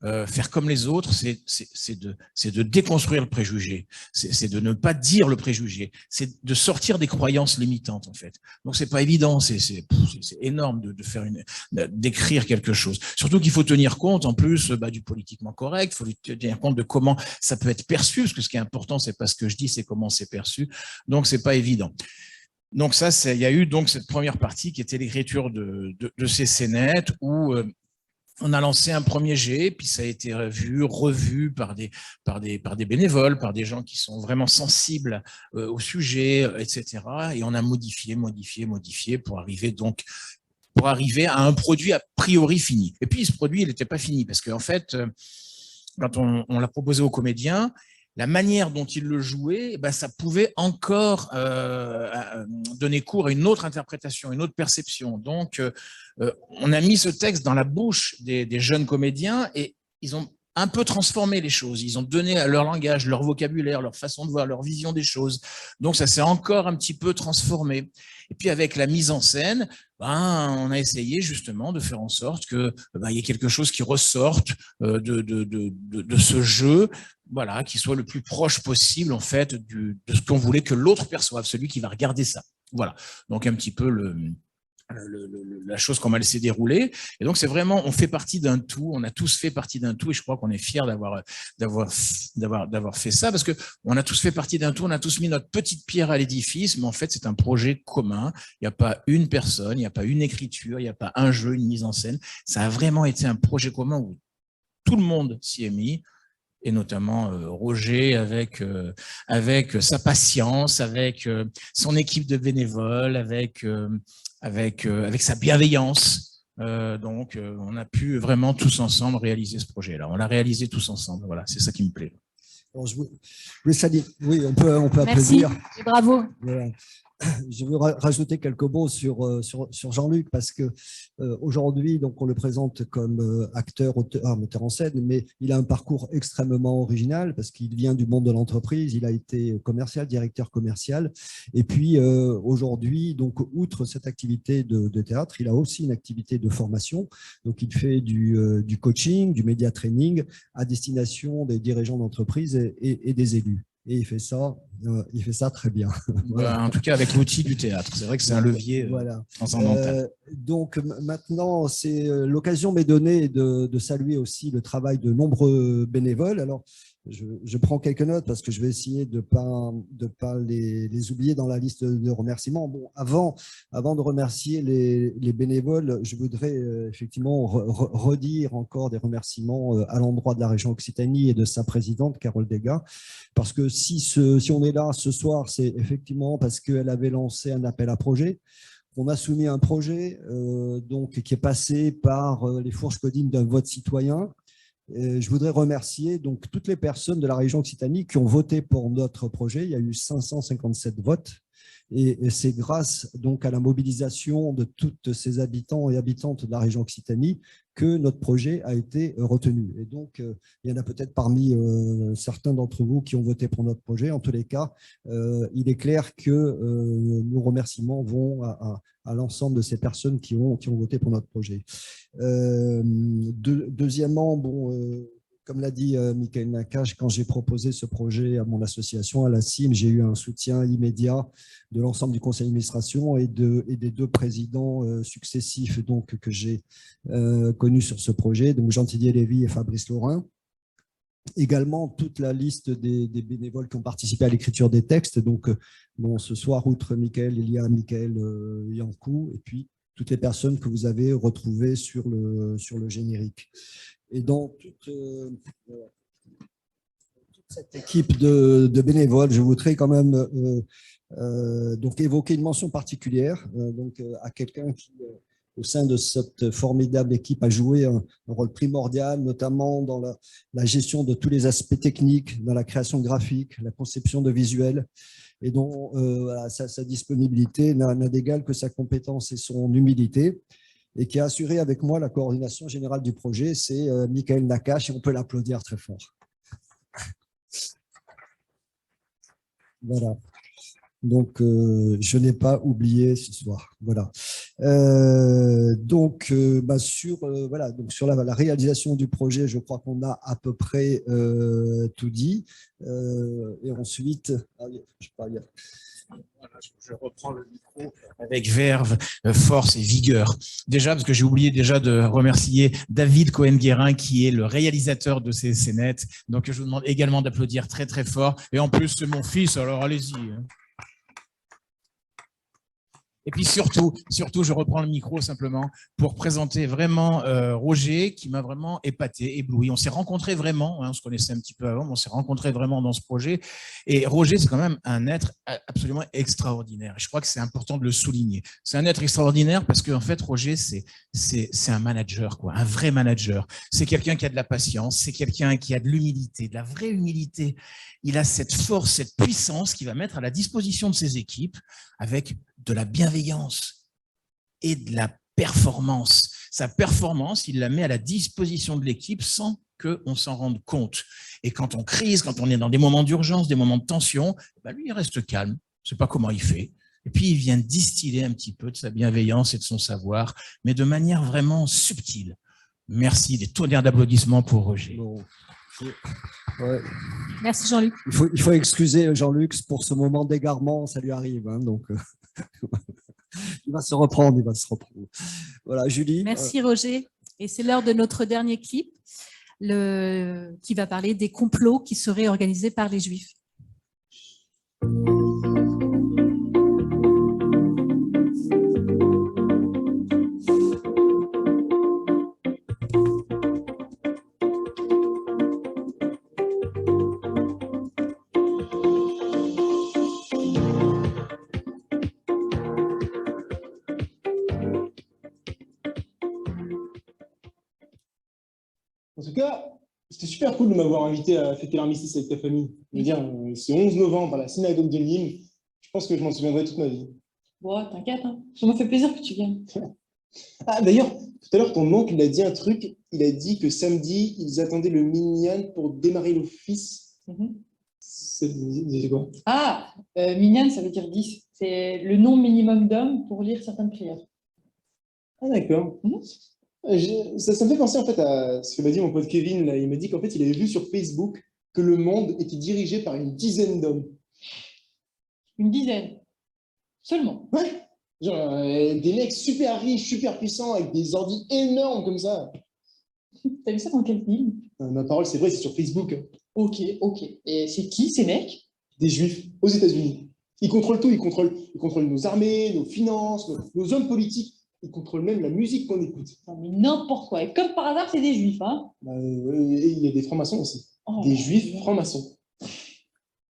faire comme les autres, c'est de déconstruire le préjugé, c'est de ne pas dire le préjugé, c'est de sortir des croyances limitantes, en fait. Donc, c'est pas évident, c'est énorme d'écrire quelque chose. Surtout qu'il faut tenir compte, en plus, du politiquement correct, il faut tenir compte de comment ça peut être perçu, parce que ce qui est important, c'est pas ce que je dis, c'est comment c'est perçu. Donc, c'est pas évident. Donc ça, il y a eu donc cette première partie qui était l'écriture de ces scénettes où on a lancé un premier jet, puis ça a été revu par des bénévoles, par des gens qui sont vraiment sensibles au sujet, etc. Et on a modifié pour arriver à un produit a priori fini. Et puis ce produit, il n'était pas fini parce qu'en fait, quand on l'a proposé aux comédiens, la manière dont il le jouait, ça pouvait encore donner cours à une autre interprétation, une autre perception. Donc, on a mis ce texte dans la bouche des jeunes comédiens et ils ont un peu transformé les choses. Ils ont donné leur langage, leur vocabulaire, leur façon de voir, leur vision des choses. Donc, ça s'est encore un petit peu transformé. Et puis, avec la mise en scène, on a essayé justement de faire en sorte qu'il y ait quelque chose qui ressorte de ce jeu, voilà, qui soit le plus proche possible, en fait, de ce qu'on voulait que l'autre perçoive, celui qui va regarder ça. Voilà. Donc, un petit peu la chose qu'on m'a laissé dérouler. Et donc, c'est vraiment, on fait partie d'un tout, on a tous fait partie d'un tout, et je crois qu'on est fiers d'avoir fait ça, parce que on a tous fait partie d'un tout, on a tous mis notre petite pierre à l'édifice, mais en fait, c'est un projet commun. Il n'y a pas une personne, il n'y a pas une écriture, il n'y a pas un jeu, une mise en scène. Ça a vraiment été un projet commun où tout le monde s'y est mis, et notamment Roger avec sa patience, avec son équipe de bénévoles, avec sa bienveillance. Donc, on a pu vraiment tous ensemble réaliser ce projet-là. On l'a réalisé tous ensemble. Voilà, c'est ça qui me plaît. Alors, oui, on peut applaudir. Merci, et bravo. Voilà. Je veux rajouter quelques mots sur Jean-Luc, parce que aujourd'hui, donc, on le présente comme acteur, auteur, metteur en scène, mais il a un parcours extrêmement original parce qu'il vient du monde de l'entreprise. Il a été commercial, directeur commercial, et puis aujourd'hui, donc, outre cette activité de théâtre, il a aussi une activité de formation. Donc, il fait du coaching, du média training à destination des dirigeants d'entreprise et des élus. Et il fait ça très bien. Voilà. En tout cas, avec l'outil du théâtre. C'est vrai que c'est un levier transcendantal. Donc maintenant, l'occasion m'est donnée de saluer aussi le travail de nombreux bénévoles. Alors, je prends quelques notes parce que je vais essayer de pas les oublier dans la liste de remerciements. Bon, avant de remercier les bénévoles, je voudrais effectivement redire encore des remerciements à l'endroit de la région Occitanie et de sa présidente, Carole Degas, parce que si on est là ce soir, c'est effectivement parce qu'elle avait lancé un appel à projet. On a soumis un projet donc, qui est passé par les fourches codines d'un vote citoyen. Je voudrais remercier donc toutes les personnes de la région Occitanie qui ont voté pour notre projet. Il y a eu 557 votes. Et c'est grâce donc à la mobilisation de tous ces habitants et habitantes de la région Occitanie que notre projet a été retenu. Et donc, il y en a peut-être parmi certains d'entre vous qui ont voté pour notre projet. En tous les cas, il est clair que nos remerciements vont à l'ensemble de ces personnes qui ont voté pour notre projet. Deuxièmement, comme l'a dit Michael Nakache, quand j'ai proposé ce projet à mon association, à la CIM, j'ai eu un soutien immédiat de l'ensemble du conseil d'administration et des deux présidents successifs donc, que j'ai connus sur ce projet, donc Jean-Didier Lévy et Fabrice Laurin. Également, toute la liste des bénévoles qui ont participé à l'écriture des textes. Donc, ce soir, outre Michael, il y a Michael Yankou et puis toutes les personnes que vous avez retrouvées sur le générique. Et dans toute cette équipe de bénévoles, je voudrais quand même donc évoquer une mention particulière donc, à quelqu'un qui, au sein de cette formidable équipe, a joué un rôle primordial, notamment dans la gestion de tous les aspects techniques, dans la création graphique, la conception de visuels, et dont sa disponibilité n'a d'égal que sa compétence et son humilité, et qui a assuré avec moi la coordination générale du projet, c'est Michael Nakache, et on peut l'applaudir très fort. Voilà. Donc, je n'ai pas oublié ce soir. Voilà. Donc, sur la réalisation du projet, je crois qu'on a à peu près tout dit. Et ensuite, je reprends le micro avec verve, force et vigueur. Déjà, parce que j'ai oublié déjà de remercier David Cohen-Guérin, qui est le réalisateur de ces scénettes. Donc, je vous demande également d'applaudir très, très fort. Et en plus, c'est mon fils, alors allez-y. Et puis surtout, je reprends le micro simplement pour présenter vraiment Roger, qui m'a vraiment épaté, ébloui. On s'est rencontrés vraiment, on se connaissait un petit peu avant, mais on s'est rencontrés vraiment dans ce projet. Et Roger, c'est quand même un être absolument extraordinaire. Et je crois que c'est important de le souligner. C'est un être extraordinaire parce qu'en fait, Roger, c'est un manager, quoi, un vrai manager. C'est quelqu'un qui a de la patience, c'est quelqu'un qui a de l'humilité, de la vraie humilité. Il a cette force, cette puissance qu'il va mettre à la disposition de ses équipes avec de la bienveillance et de la performance. sa performance, il la met à la disposition de l'équipe sans qu'on s'en rende compte. Et quand on crise, quand on est dans des moments d'urgence, des moments de tension, lui, il reste calme. Je ne sais pas comment il fait. Et puis, il vient distiller un petit peu de sa bienveillance et de son savoir, mais de manière vraiment subtile. Merci, des tonnerres d'applaudissements pour Roger. Bon. Ouais. Merci Jean-Luc. Il faut excuser Jean-Luc pour ce moment d'égarement, ça lui arrive. Hein, donc, il va se reprendre, Voilà, Julie. Merci Roger. Et c'est l'heure de notre dernier clip qui va parler des complots qui seraient organisés par les Juifs. En tout cas, c'était super cool de m'avoir invité à fêter l'armistice avec ta famille. Je veux dire, c'est 11 novembre à la synagogue de Nîmes. Je pense que je m'en souviendrai toute ma vie. Bon, t'inquiète, hein. Ça m'a fait plaisir que tu viennes. Ah, d'ailleurs, tout à l'heure, ton oncle, il a dit un truc. Il a dit que samedi, ils attendaient le minyan pour démarrer l'office. C'est quoi? Ah, minyan, ça veut dire 10. C'est le nom minimum d'hommes pour lire certaines prières. Ah, d'accord. Ça me fait penser en fait à ce que m'a dit mon pote Kevin. Là. Il m'a dit qu'en fait, il avait vu sur Facebook que le monde était dirigé par une dizaine d'hommes. Une dizaine seulement? Ouais. Genre des mecs super riches, super puissants, avec des ordis énormes comme ça. T'as vu ça dans quel film? Ma parole, c'est vrai, c'est sur Facebook. Ok. Et c'est qui ces mecs? Des juifs aux États-Unis. Ils contrôlent tout. Ils contrôlent nos armées, nos finances, nos hommes politiques. Ils contrôlent même la musique qu'on écoute. Non, mais n'importe quoi. Et comme par hasard, c'est des juifs, hein? Et il y a des francs-maçons aussi. Des juifs francs-maçons.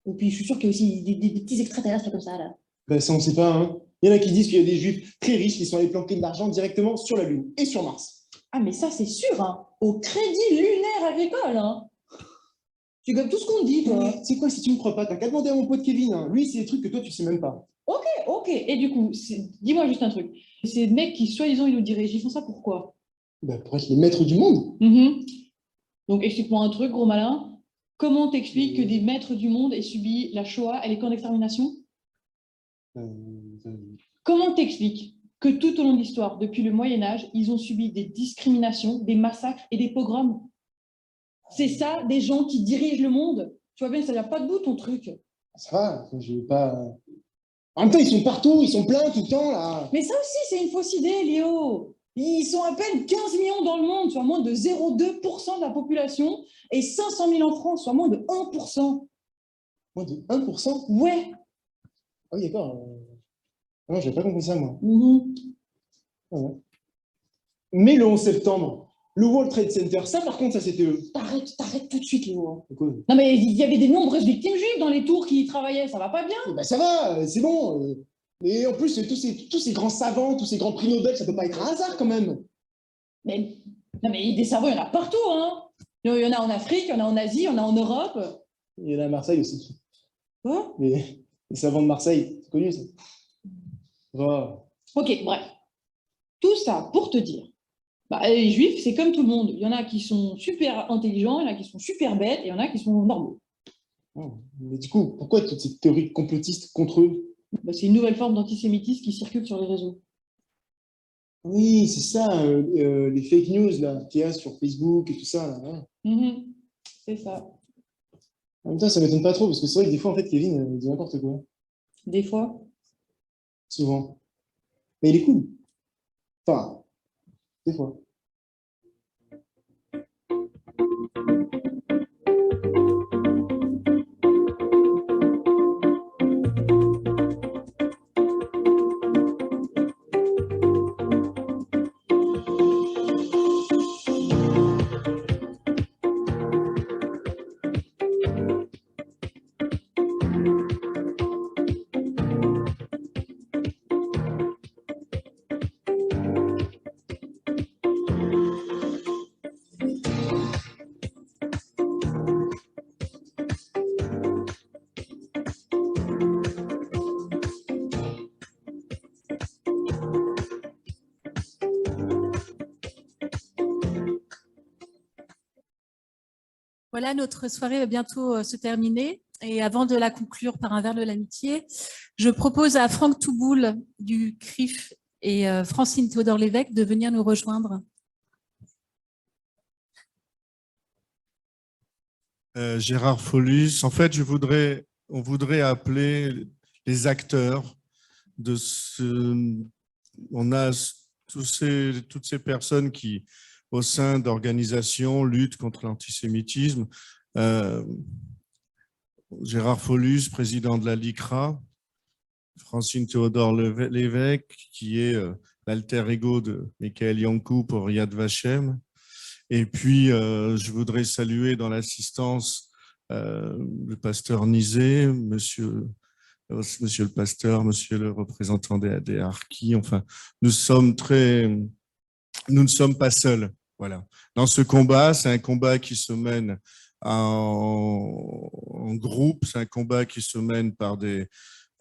Et puis, je suis sûr qu'il y a aussi des petits extraterrestres comme ça, là. Ça, on ne sait pas. Hein. Il y en a qui disent qu'il y a des juifs très riches qui sont allés planquer de l'argent directement sur la Lune et sur Mars. Ah, mais ça, c'est sûr, hein. Au crédit lunaire agricole, hein. Tu gagnes tout ce qu'on dit, toi. C'est quoi, si tu ne me crois pas, t'as qu'à demander à mon pote Kevin. Hein. Lui, c'est des trucs que toi, tu sais même pas. Ok. Et du coup, dis-moi juste un truc. Ces mecs qui, soi-disant, ils nous dirigent, ils font ça pourquoi? Pour être les maîtres du monde. Donc, explique-moi un truc, gros malin. Comment t'expliques que des maîtres du monde aient subi la Shoah et les camps d'extermination? Comment t'expliques que tout au long de l'histoire, depuis le Moyen-Âge, ils ont subi des discriminations, des massacres et des pogroms? C'est ça, des gens qui dirigent le monde? Tu vois bien, ça n'a pas de bout, ton truc. Ça va, je vais pas... En même temps, ils sont partout, ils sont pleins tout le temps, là. Mais ça aussi, c'est une fausse idée, Léo. Ils sont à peine 15 millions dans le monde, soit moins de 0,2% de la population, et 500 000 en France, soit moins de 1%. Moins de 1%? Ouais. Ah oui, d'accord. Non, je n'avais pas compris ça, moi. Ouais. Mais le 11 septembre, le World Trade Center, ça, par contre, ça, c'était eux. T'arrêtes tout de suite, Léo. Pourquoi? Non, mais il y avait des nombreuses victimes juives dans les tours qui y travaillaient, ça va pas bien? Ça va, c'est bon. Et en plus, tous ces grands savants, tous ces grands prix Nobel, ça peut pas être un hasard, quand même. Non, mais des savants, il y en a partout, hein. Il y en a en Afrique, il y en a en Asie, il y en a en Europe. Il y en a à Marseille aussi. Quoi? Les savants de Marseille, c'est connu, ça. Ok, bref. Tout ça pour te dire, les juifs, c'est comme tout le monde. Il y en a qui sont super intelligents, il y en a qui sont super bêtes, et il y en a qui sont normaux. Mais du coup, pourquoi toutes ces théories complotistes contre eux? C'est une nouvelle forme d'antisémitisme qui circule sur les réseaux. Oui, c'est ça, les fake news là, qu'il y a sur Facebook et tout ça. Là, c'est ça. En même temps, ça ne m'étonne pas trop, parce que c'est vrai que des fois, en fait, Kevin il dit n'importe quoi. Des fois? Souvent. Mais il est cool. Enfin, des fois. Voilà, notre soirée va bientôt se terminer. Et avant de la conclure par un verre de l'amitié, je propose à Franck Touboul du CRIF et Francine Théodore Lévesque de venir nous rejoindre. Gérard Follus, en fait, on voudrait appeler les acteurs de ce... On a toutes ces personnes qui, au sein d'organisations, luttent contre l'antisémitisme. Gérard Follus, président de la LICRA, Francine Théodore Lévesque, qui est l'alter ego de Michael Yankou pour Yad Vashem. Et puis, je voudrais saluer dans l'assistance le pasteur Nizet, monsieur le pasteur, monsieur le représentant des Harkis. Enfin, nous ne sommes pas seuls. Voilà. Dans ce combat, c'est un combat qui se mène en groupe, c'est un combat qui se mène par des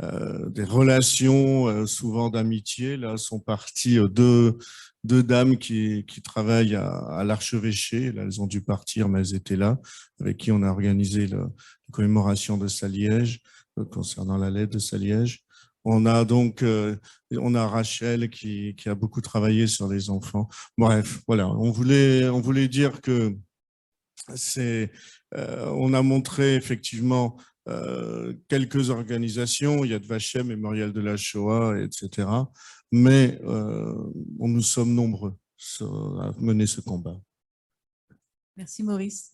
relations souvent d'amitié. Là sont parties deux dames qui travaillent à l'archevêché. Là, elles ont dû partir, mais elles étaient là, avec qui on a organisé la commémoration de Saliège, concernant la lettre de Saliège. On a donc Rachel qui a beaucoup travaillé sur les enfants. Bref, voilà, on voulait dire que on a montré effectivement quelques organisations, Yad Vashem, Mémorial de la Shoah, etc. Mais nous sommes nombreux à mener ce combat. Merci Maurice.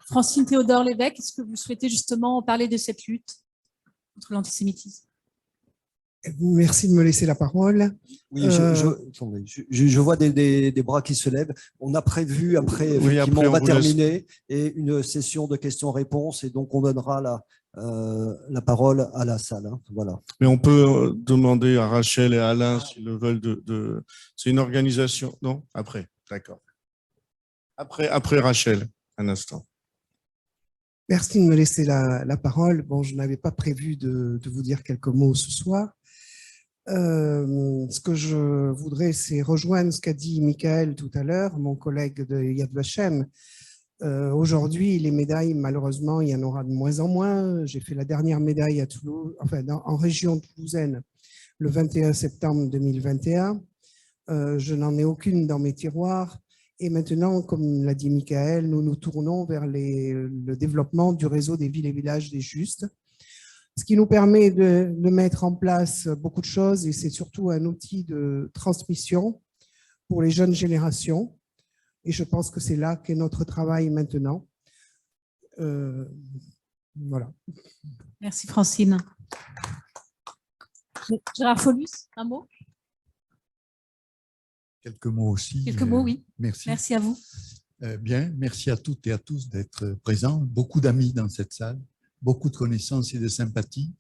Francine Théodore Lévesque, est-ce que vous souhaitez justement parler de cette lutte contre l'antisémitisme? Merci de me laisser la parole. Oui, je vois des bras qui se lèvent. On a prévu, après, effectivement, après, on va terminer, et une session de questions-réponses, et donc on donnera la parole à la salle. Hein. Voilà. Mais on peut demander à Rachel et à Alain s'ils le veulent C'est une organisation. Non, après, d'accord. Après Rachel, un instant. Merci de me laisser la parole. Bon, je n'avais pas prévu de vous dire quelques mots ce soir. Ce que je voudrais, c'est rejoindre ce qu'a dit Michael tout à l'heure, mon collègue de Yad Vashem. Aujourd'hui, les médailles, malheureusement, il y en aura de moins en moins. J'ai fait la dernière médaille à Toulouse, enfin, en région toulousaine, le 21 septembre 2021. Je n'en ai aucune dans mes tiroirs. Et maintenant, comme l'a dit Michael, nous nous tournons vers le développement du réseau des villes et villages des Justes, ce qui nous permet de mettre en place beaucoup de choses, et c'est surtout un outil de transmission pour les jeunes générations. Et je pense que c'est là qu'est notre travail maintenant. Voilà. Merci Francine. Gérard Follus, un mot? Quelques mots aussi. Quelques mots, oui. Merci. Merci à vous. Bien, merci à toutes et à tous d'être présents. Beaucoup d'amis dans cette salle, beaucoup de connaissances et de sympathie.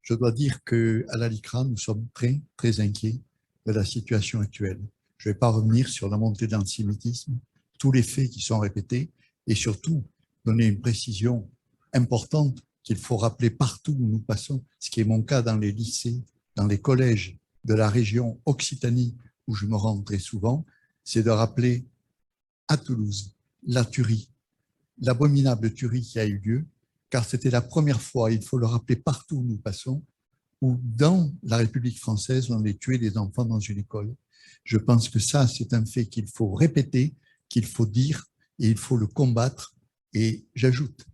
Je dois dire qu'à la LICRA, nous sommes très, très inquiets de la situation actuelle. Je ne vais pas revenir sur la montée de l'antisémitisme, tous les faits qui sont répétés, et surtout donner une précision importante qu'il faut rappeler partout où nous passons, ce qui est mon cas dans les lycées, dans les collèges de la région Occitanie, où je me rends très souvent, c'est de rappeler à Toulouse la tuerie, l'abominable tuerie qui a eu lieu, car c'était la première fois, il faut le rappeler partout où nous passons, où dans la République française, on allait tuer des enfants dans une école. Je pense que ça, c'est un fait qu'il faut répéter, qu'il faut dire, et il faut le combattre. Et j'ajoute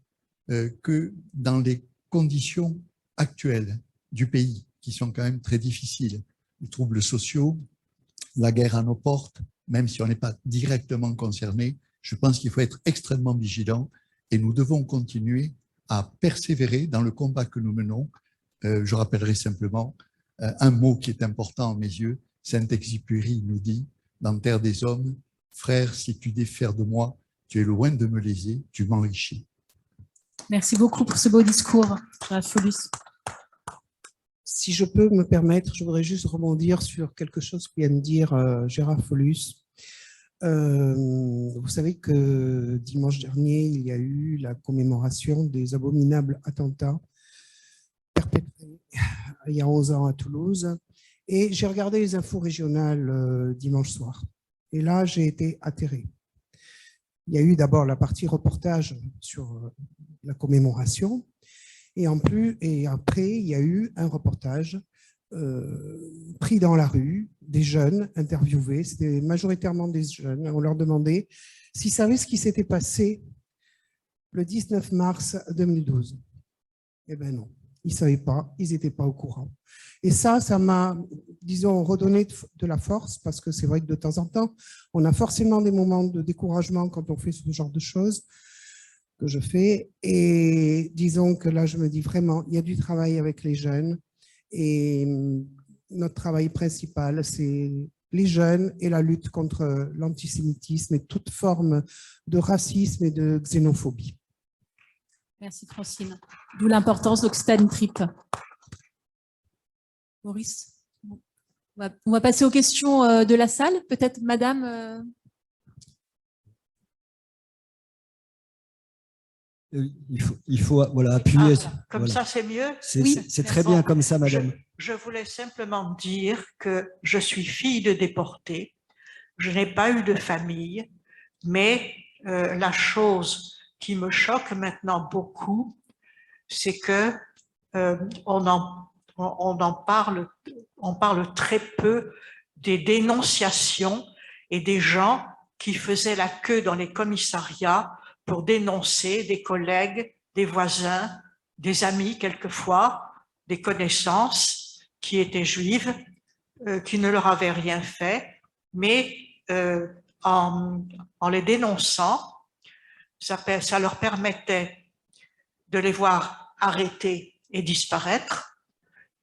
que dans les conditions actuelles du pays, qui sont quand même très difficiles, les troubles sociaux, la guerre à nos portes, même si on n'est pas directement concerné, je pense qu'il faut être extrêmement vigilant et nous devons continuer à persévérer dans le combat que nous menons. Je rappellerai simplement un mot qui est important à mes yeux. Saint-Exupéry nous dit, dans Terre des Hommes, « Frère, si tu défères de moi, tu es loin de me léser, tu m'enrichis. » Merci beaucoup pour ce beau discours, Gérard Follus. Si je peux me permettre, je voudrais juste rebondir sur quelque chose que vient de dire Gérard Follus. Vous savez que dimanche dernier, il y a eu la commémoration des abominables attentats perpétrés il y a 11 ans à Toulouse. Et j'ai regardé les infos régionales dimanche soir. Et là, j'ai été atterré. Il y a eu d'abord la partie reportage sur la commémoration, et après, il y a eu un reportage pris dans la rue, des jeunes interviewés, c'était majoritairement des jeunes. On leur demandait s'ils savaient ce qui s'était passé le 19 mars 2012. Eh bien non, ils ne savaient pas, ils n'étaient pas au courant. Et ça m'a, disons, redonné de la force, parce que c'est vrai que de temps en temps, on a forcément des moments de découragement quand on fait ce genre de choses que je fais. Et disons que là, je me dis vraiment, il y a du travail avec les jeunes. Et notre travail principal, c'est les jeunes et la lutte contre l'antisémitisme et toute forme de racisme et de xénophobie. Merci Francine. D'où l'importance d'Occitanie Trip. Maurice, on va passer aux questions de la salle. Peut-être Madame. Il faut voilà, appuyer. Comme voilà. ça, c'est mieux? C'est très bien comme ça, madame. Je voulais simplement dire que je suis fille de déportés. Je n'ai pas eu de famille, mais la chose qui me choque maintenant beaucoup, c'est que on parle très peu des dénonciations et des gens qui faisaient la queue dans les commissariats pour dénoncer des collègues, des voisins, des amis quelquefois, des connaissances qui étaient juives, qui ne leur avaient rien fait, mais en les dénonçant, ça leur permettait de les voir arrêter et disparaître,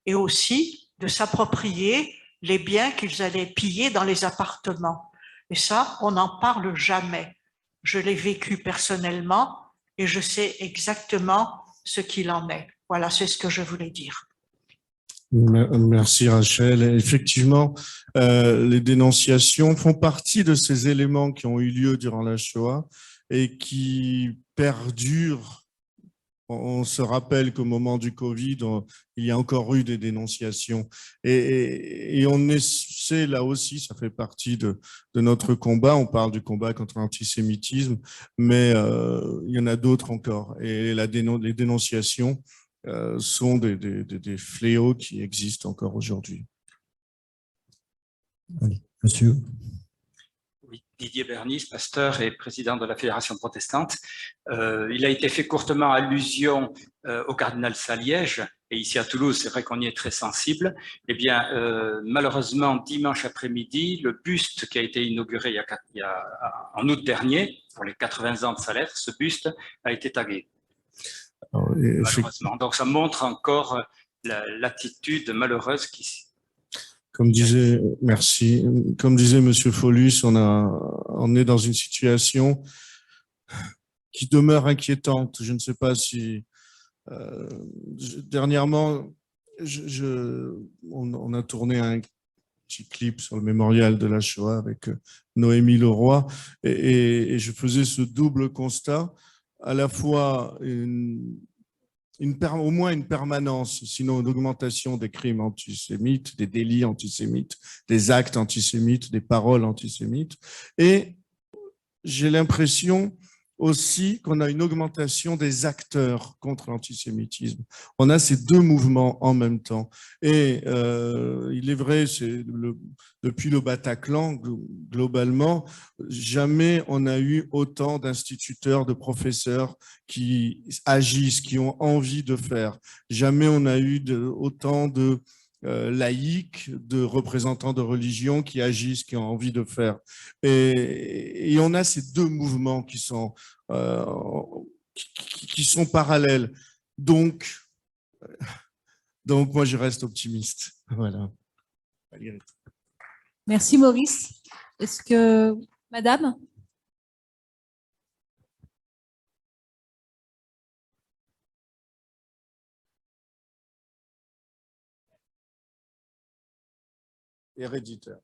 et aussi de s'approprier les biens qu'ils allaient piller dans les appartements. Et ça, on n'en parle jamais. Je l'ai vécu personnellement et je sais exactement ce qu'il en est. Voilà, c'est ce que je voulais dire. Merci Rachel. Effectivement, les dénonciations font partie de ces éléments qui ont eu lieu durant la Shoah et qui perdurent. On se rappelle qu'au moment du Covid, il y a encore eu des dénonciations. Et on essaie là aussi, ça fait partie de notre combat. On parle du combat contre l'antisémitisme, mais il y en a d'autres encore. Et les dénonciations sont des fléaux qui existent encore aujourd'hui. Monsieur. Oui, Didier Bernis, pasteur et président de la Fédération protestante. Il a été fait courtement allusion au cardinal Saliège, et ici à Toulouse, c'est vrai qu'on y est très sensible. Eh bien, malheureusement, dimanche après-midi, le buste qui a été inauguré en août dernier, pour les 80 ans de sa lettre, ce buste a été tagué. Malheureusement. Donc ça montre encore l'attitude malheureuse qui... Comme disait, merci. Comme disait Monsieur Follus, on est dans une situation qui demeure inquiétante. Je ne sais pas si dernièrement, on a tourné un petit clip sur le mémorial de la Shoah avec Noémie Leroy et je faisais ce double constat, à la fois au moins une permanence, sinon une augmentation des crimes antisémites, des délits antisémites, des actes antisémites, des paroles antisémites. Et j'ai l'impression aussi qu'on a une augmentation des acteurs contre l'antisémitisme. On a ces deux mouvements en même temps. Et il est vrai, depuis le Bataclan, globalement, jamais on a eu autant d'instituteurs, de professeurs qui agissent, qui ont envie de faire. Jamais on a eu autant de laïcs, de représentants de religion qui agissent, qui ont envie de faire. Et on a ces deux mouvements qui sont parallèles. Donc moi, je reste optimiste. Voilà. Merci Maurice. Est-ce que Madame? Héréditaire.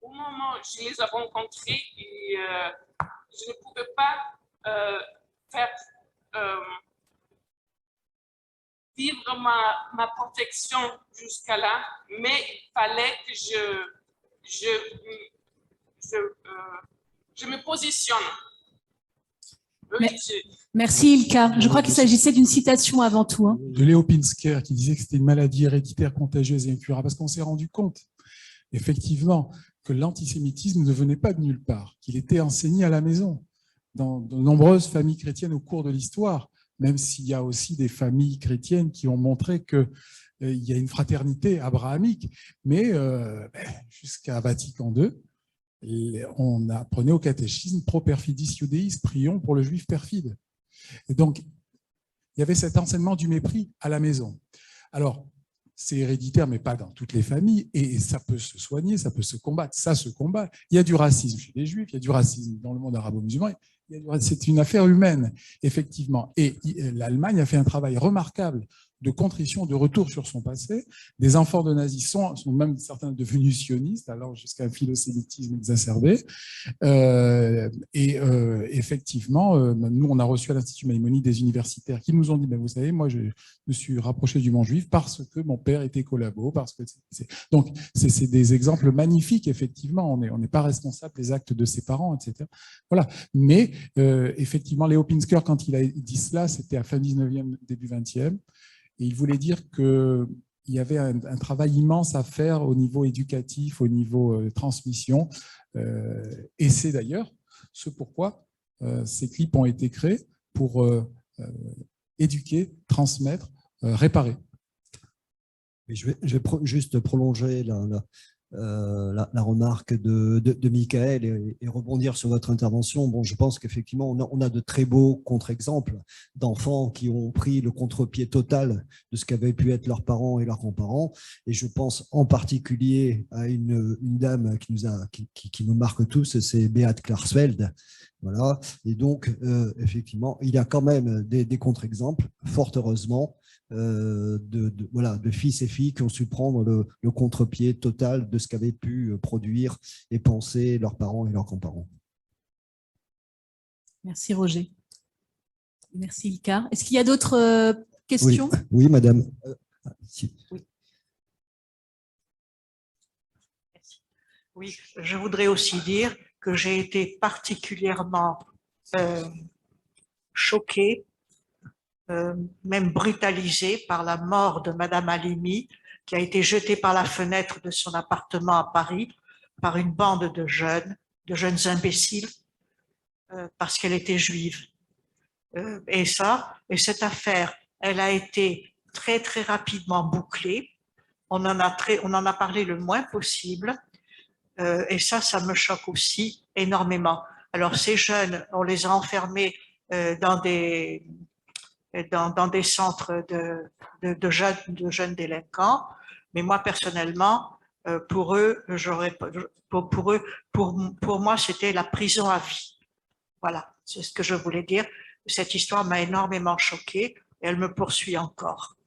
au moment où je les ai rencontrés, et, je ne pouvais pas faire vivre ma protection jusqu'à là, mais il fallait que je me positionne. Merci Ilka. Je crois qu'il s'agissait d'une citation avant tout. Hein. De Léo Pinsker, qui disait que c'était une maladie héréditaire contagieuse et incurable, parce qu'on s'est rendu compte, effectivement, que l'antisémitisme ne venait pas de nulle part, qu'il était enseigné à la maison, dans de nombreuses familles chrétiennes au cours de l'histoire, même s'il y a aussi des familles chrétiennes qui ont montré qu'il y a une fraternité abrahamique, mais jusqu'à Vatican II, on apprenait au catéchisme pro perfidis iudeis, prions pour le juif perfide. Et donc, il y avait cet enseignement du mépris à la maison. Alors, c'est héréditaire, mais pas dans toutes les familles, et ça peut se soigner, ça peut se combattre, ça se combat. Il y a du racisme chez les juifs, il y a du racisme dans le monde arabo-musulman, c'est une affaire humaine, effectivement. Et l'Allemagne a fait un travail remarquable de contrition, de retour sur son passé. Des enfants de nazis sont même certains devenus sionistes, alors jusqu'à un philosémitisme exacerbé. Effectivement, nous, on a reçu à l'Institut Maïmonide des universitaires qui nous ont dit, vous savez, moi, je me suis rapproché du monde juif parce que mon père était collabo. Donc, c'est des exemples magnifiques, effectivement. On n'est pas responsable des actes de ses parents, etc. Voilà. Mais, effectivement, Léo Pinsker, quand il a dit cela, c'était à fin 19e, début 20e. Et il voulait dire qu'il y avait un travail immense à faire au niveau éducatif, au niveau transmission. Et c'est d'ailleurs ce pourquoi ces clips ont été créés, pour éduquer, transmettre, réparer. Je vais juste prolonger la remarque de Michael et rebondir sur votre intervention. Bon, je pense qu'effectivement, on a de très beaux contre-exemples d'enfants qui ont pris le contre-pied total de ce qu'avaient pu être leurs parents et leurs grands-parents. Et je pense en particulier à une dame qui nous marque tous, c'est Beate Klarsfeld. Voilà. Et donc, effectivement, il y a quand même des contre-exemples, fort heureusement, de fils et filles qui ont su prendre le contre-pied total de ce qu'avaient pu produire et penser leurs parents et leurs grands-parents. Merci Roger. Merci Ilka. Est-ce qu'il y a d'autres questions? Oui, madame. Oui, je voudrais aussi dire que j'ai été particulièrement choquée, même brutalisée par la mort de Madame Halimi, qui a été jetée par la fenêtre de son appartement à Paris par une bande de jeunes imbéciles, parce qu'elle était juive. Et cette affaire, elle a été très très rapidement bouclée. On en a parlé le moins possible. Et ça me choque aussi énormément. Alors ces jeunes, on les a enfermés dans des centres de jeunes délinquants, mais moi personnellement, pour moi, c'était la prison à vie. Voilà, c'est ce que je voulais dire. Cette histoire m'a énormément choquée et elle me poursuit encore.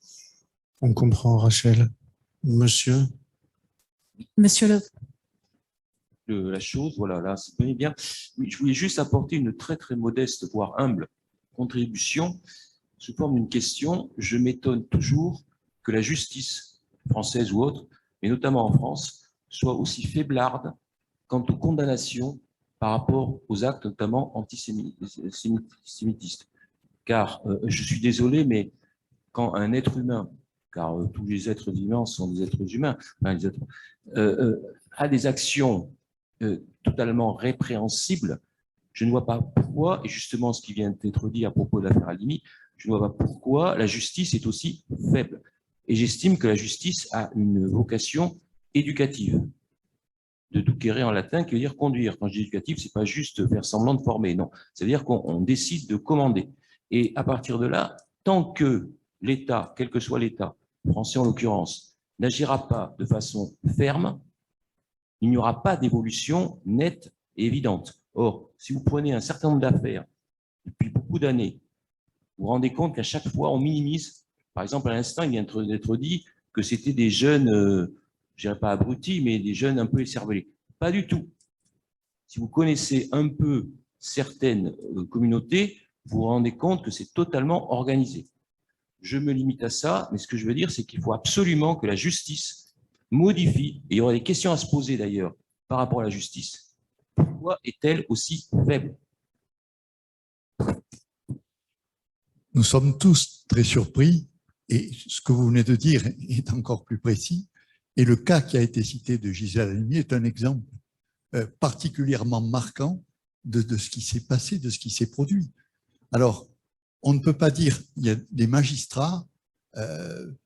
On comprend, Rachel. Monsieur Le... La chose, voilà, là, c'est bien. Oui, je voulais juste apporter une très, très modeste, voire humble contribution sous forme d'une question. Je m'étonne toujours que la justice française ou autre, mais notamment en France, soit aussi faiblarde quant aux condamnations par rapport aux actes notamment antisémitistes. Car, je suis désolé, mais quand un être humain, car tous les êtres vivants sont des êtres humains, a des actions totalement répréhensibles, je ne vois pas pourquoi, et justement ce qui vient d'être dit à propos de l'affaire Halimi, je ne vois pas pourquoi la justice est aussi faible. Et j'estime que la justice a une vocation éducative, de ducere en latin, qui veut dire conduire. Quand je dis éducative, c'est pas juste faire semblant de former, non. C'est-à-dire qu'on décide de commander. Et à partir de là, tant que l'État, quel que soit l'État, français en l'occurrence, n'agira pas de façon ferme, il n'y aura pas d'évolution nette et évidente. Or, si vous prenez un certain nombre d'affaires depuis beaucoup d'années, vous vous rendez compte qu'à chaque fois, on minimise. Par exemple, à l'instant, il vient d'être dit que c'était des jeunes, je dirais pas abrutis, mais des jeunes un peu écervelés. Pas du tout. Si vous connaissez un peu certaines communautés, vous vous rendez compte que c'est totalement organisé. Je me limite à ça, mais ce que je veux dire, c'est qu'il faut absolument que la justice modifie, et il y aura des questions à se poser d'ailleurs par rapport à la justice. Pourquoi est-elle aussi faible? Nous sommes tous très surpris, et ce que vous venez de dire est encore plus précis, et le cas qui a été cité de Gisèle Halimi est un exemple particulièrement marquant de ce qui s'est passé, de ce qui s'est produit. Alors, on ne peut pas dire, il y a des magistrats,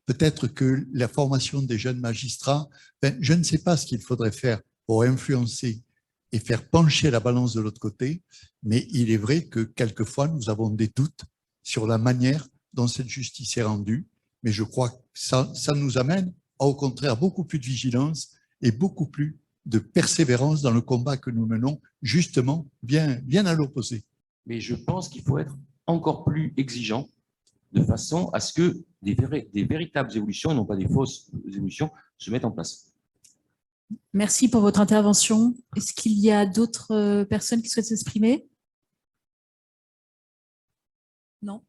peut-être que la formation des jeunes magistrats, je ne sais pas ce qu'il faudrait faire pour influencer et faire pencher la balance de l'autre côté, mais il est vrai que quelquefois, nous avons des doutes sur la manière dont cette justice est rendue, mais je crois que ça nous amène à, au contraire, beaucoup plus de vigilance et beaucoup plus de persévérance dans le combat que nous menons, justement, bien à l'opposé. Mais je pense qu'il faut être encore plus exigeant de façon à ce que des véritables évolutions, et non pas des fausses évolutions, se mettent en place. Merci pour votre intervention. Est-ce qu'il y a d'autres personnes qui souhaitent s'exprimer? Non.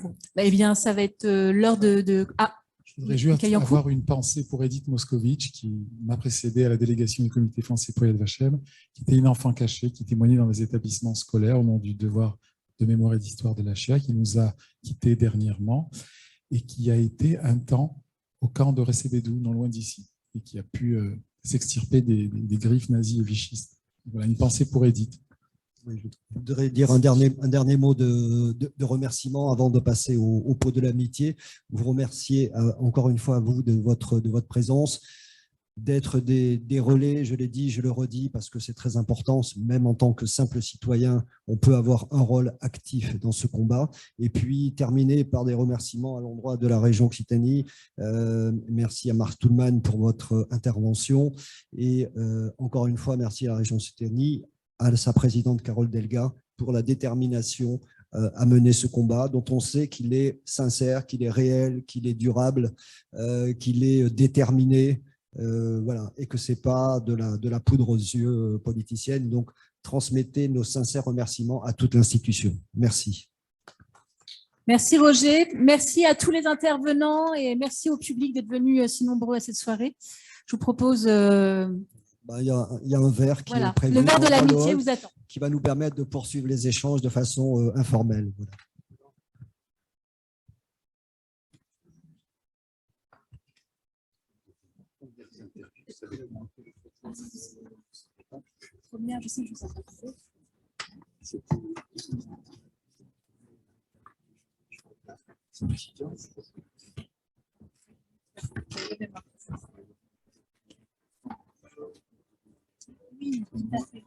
Bon. Eh bien, ça va être l'heure de... Ah, je voudrais juste avoir une pensée pour Edith Moscovitch, qui m'a précédé à la délégation du comité français pour Yad Vashem, qui était une enfant cachée, qui témoignait dans les établissements scolaires au nom du devoir de mémoire et d'histoire de la Shoah, qui nous a quittés dernièrement et qui a été un temps au camp de Recebedou, non loin d'ici, et qui a pu s'extirper des griffes nazies et vichistes. Voilà, une pensée pour Edith. Oui, je voudrais dire un dernier mot de remerciement avant de passer au pot de l'amitié. Vous remercier encore une fois à vous de votre présence, d'être des relais, je l'ai dit, je le redis, parce que c'est très important, même en tant que simple citoyen, on peut avoir un rôle actif dans ce combat. Et puis, terminer par des remerciements à l'endroit de la région Occitanie. Merci à Marc Toulman pour votre intervention. Et encore une fois, merci à la région Occitanie, à sa présidente Carole Delga, pour la détermination à mener ce combat, dont on sait qu'il est sincère, qu'il est réel, qu'il est durable, qu'il est déterminé, voilà, et que ce n'est pas de la poudre aux yeux politicienne. Donc, transmettez nos sincères remerciements à toute l'institution. Merci. Merci Roger, merci à tous les intervenants et merci au public d'être venu si nombreux à cette soirée. Je vous propose... Il y a un verre qui est prévu. Le verre de l'amitié vous attend. Qui va nous permettre de poursuivre les échanges de façon informelle. Voilà. Première, je sais que je vous Oui, tout à fait.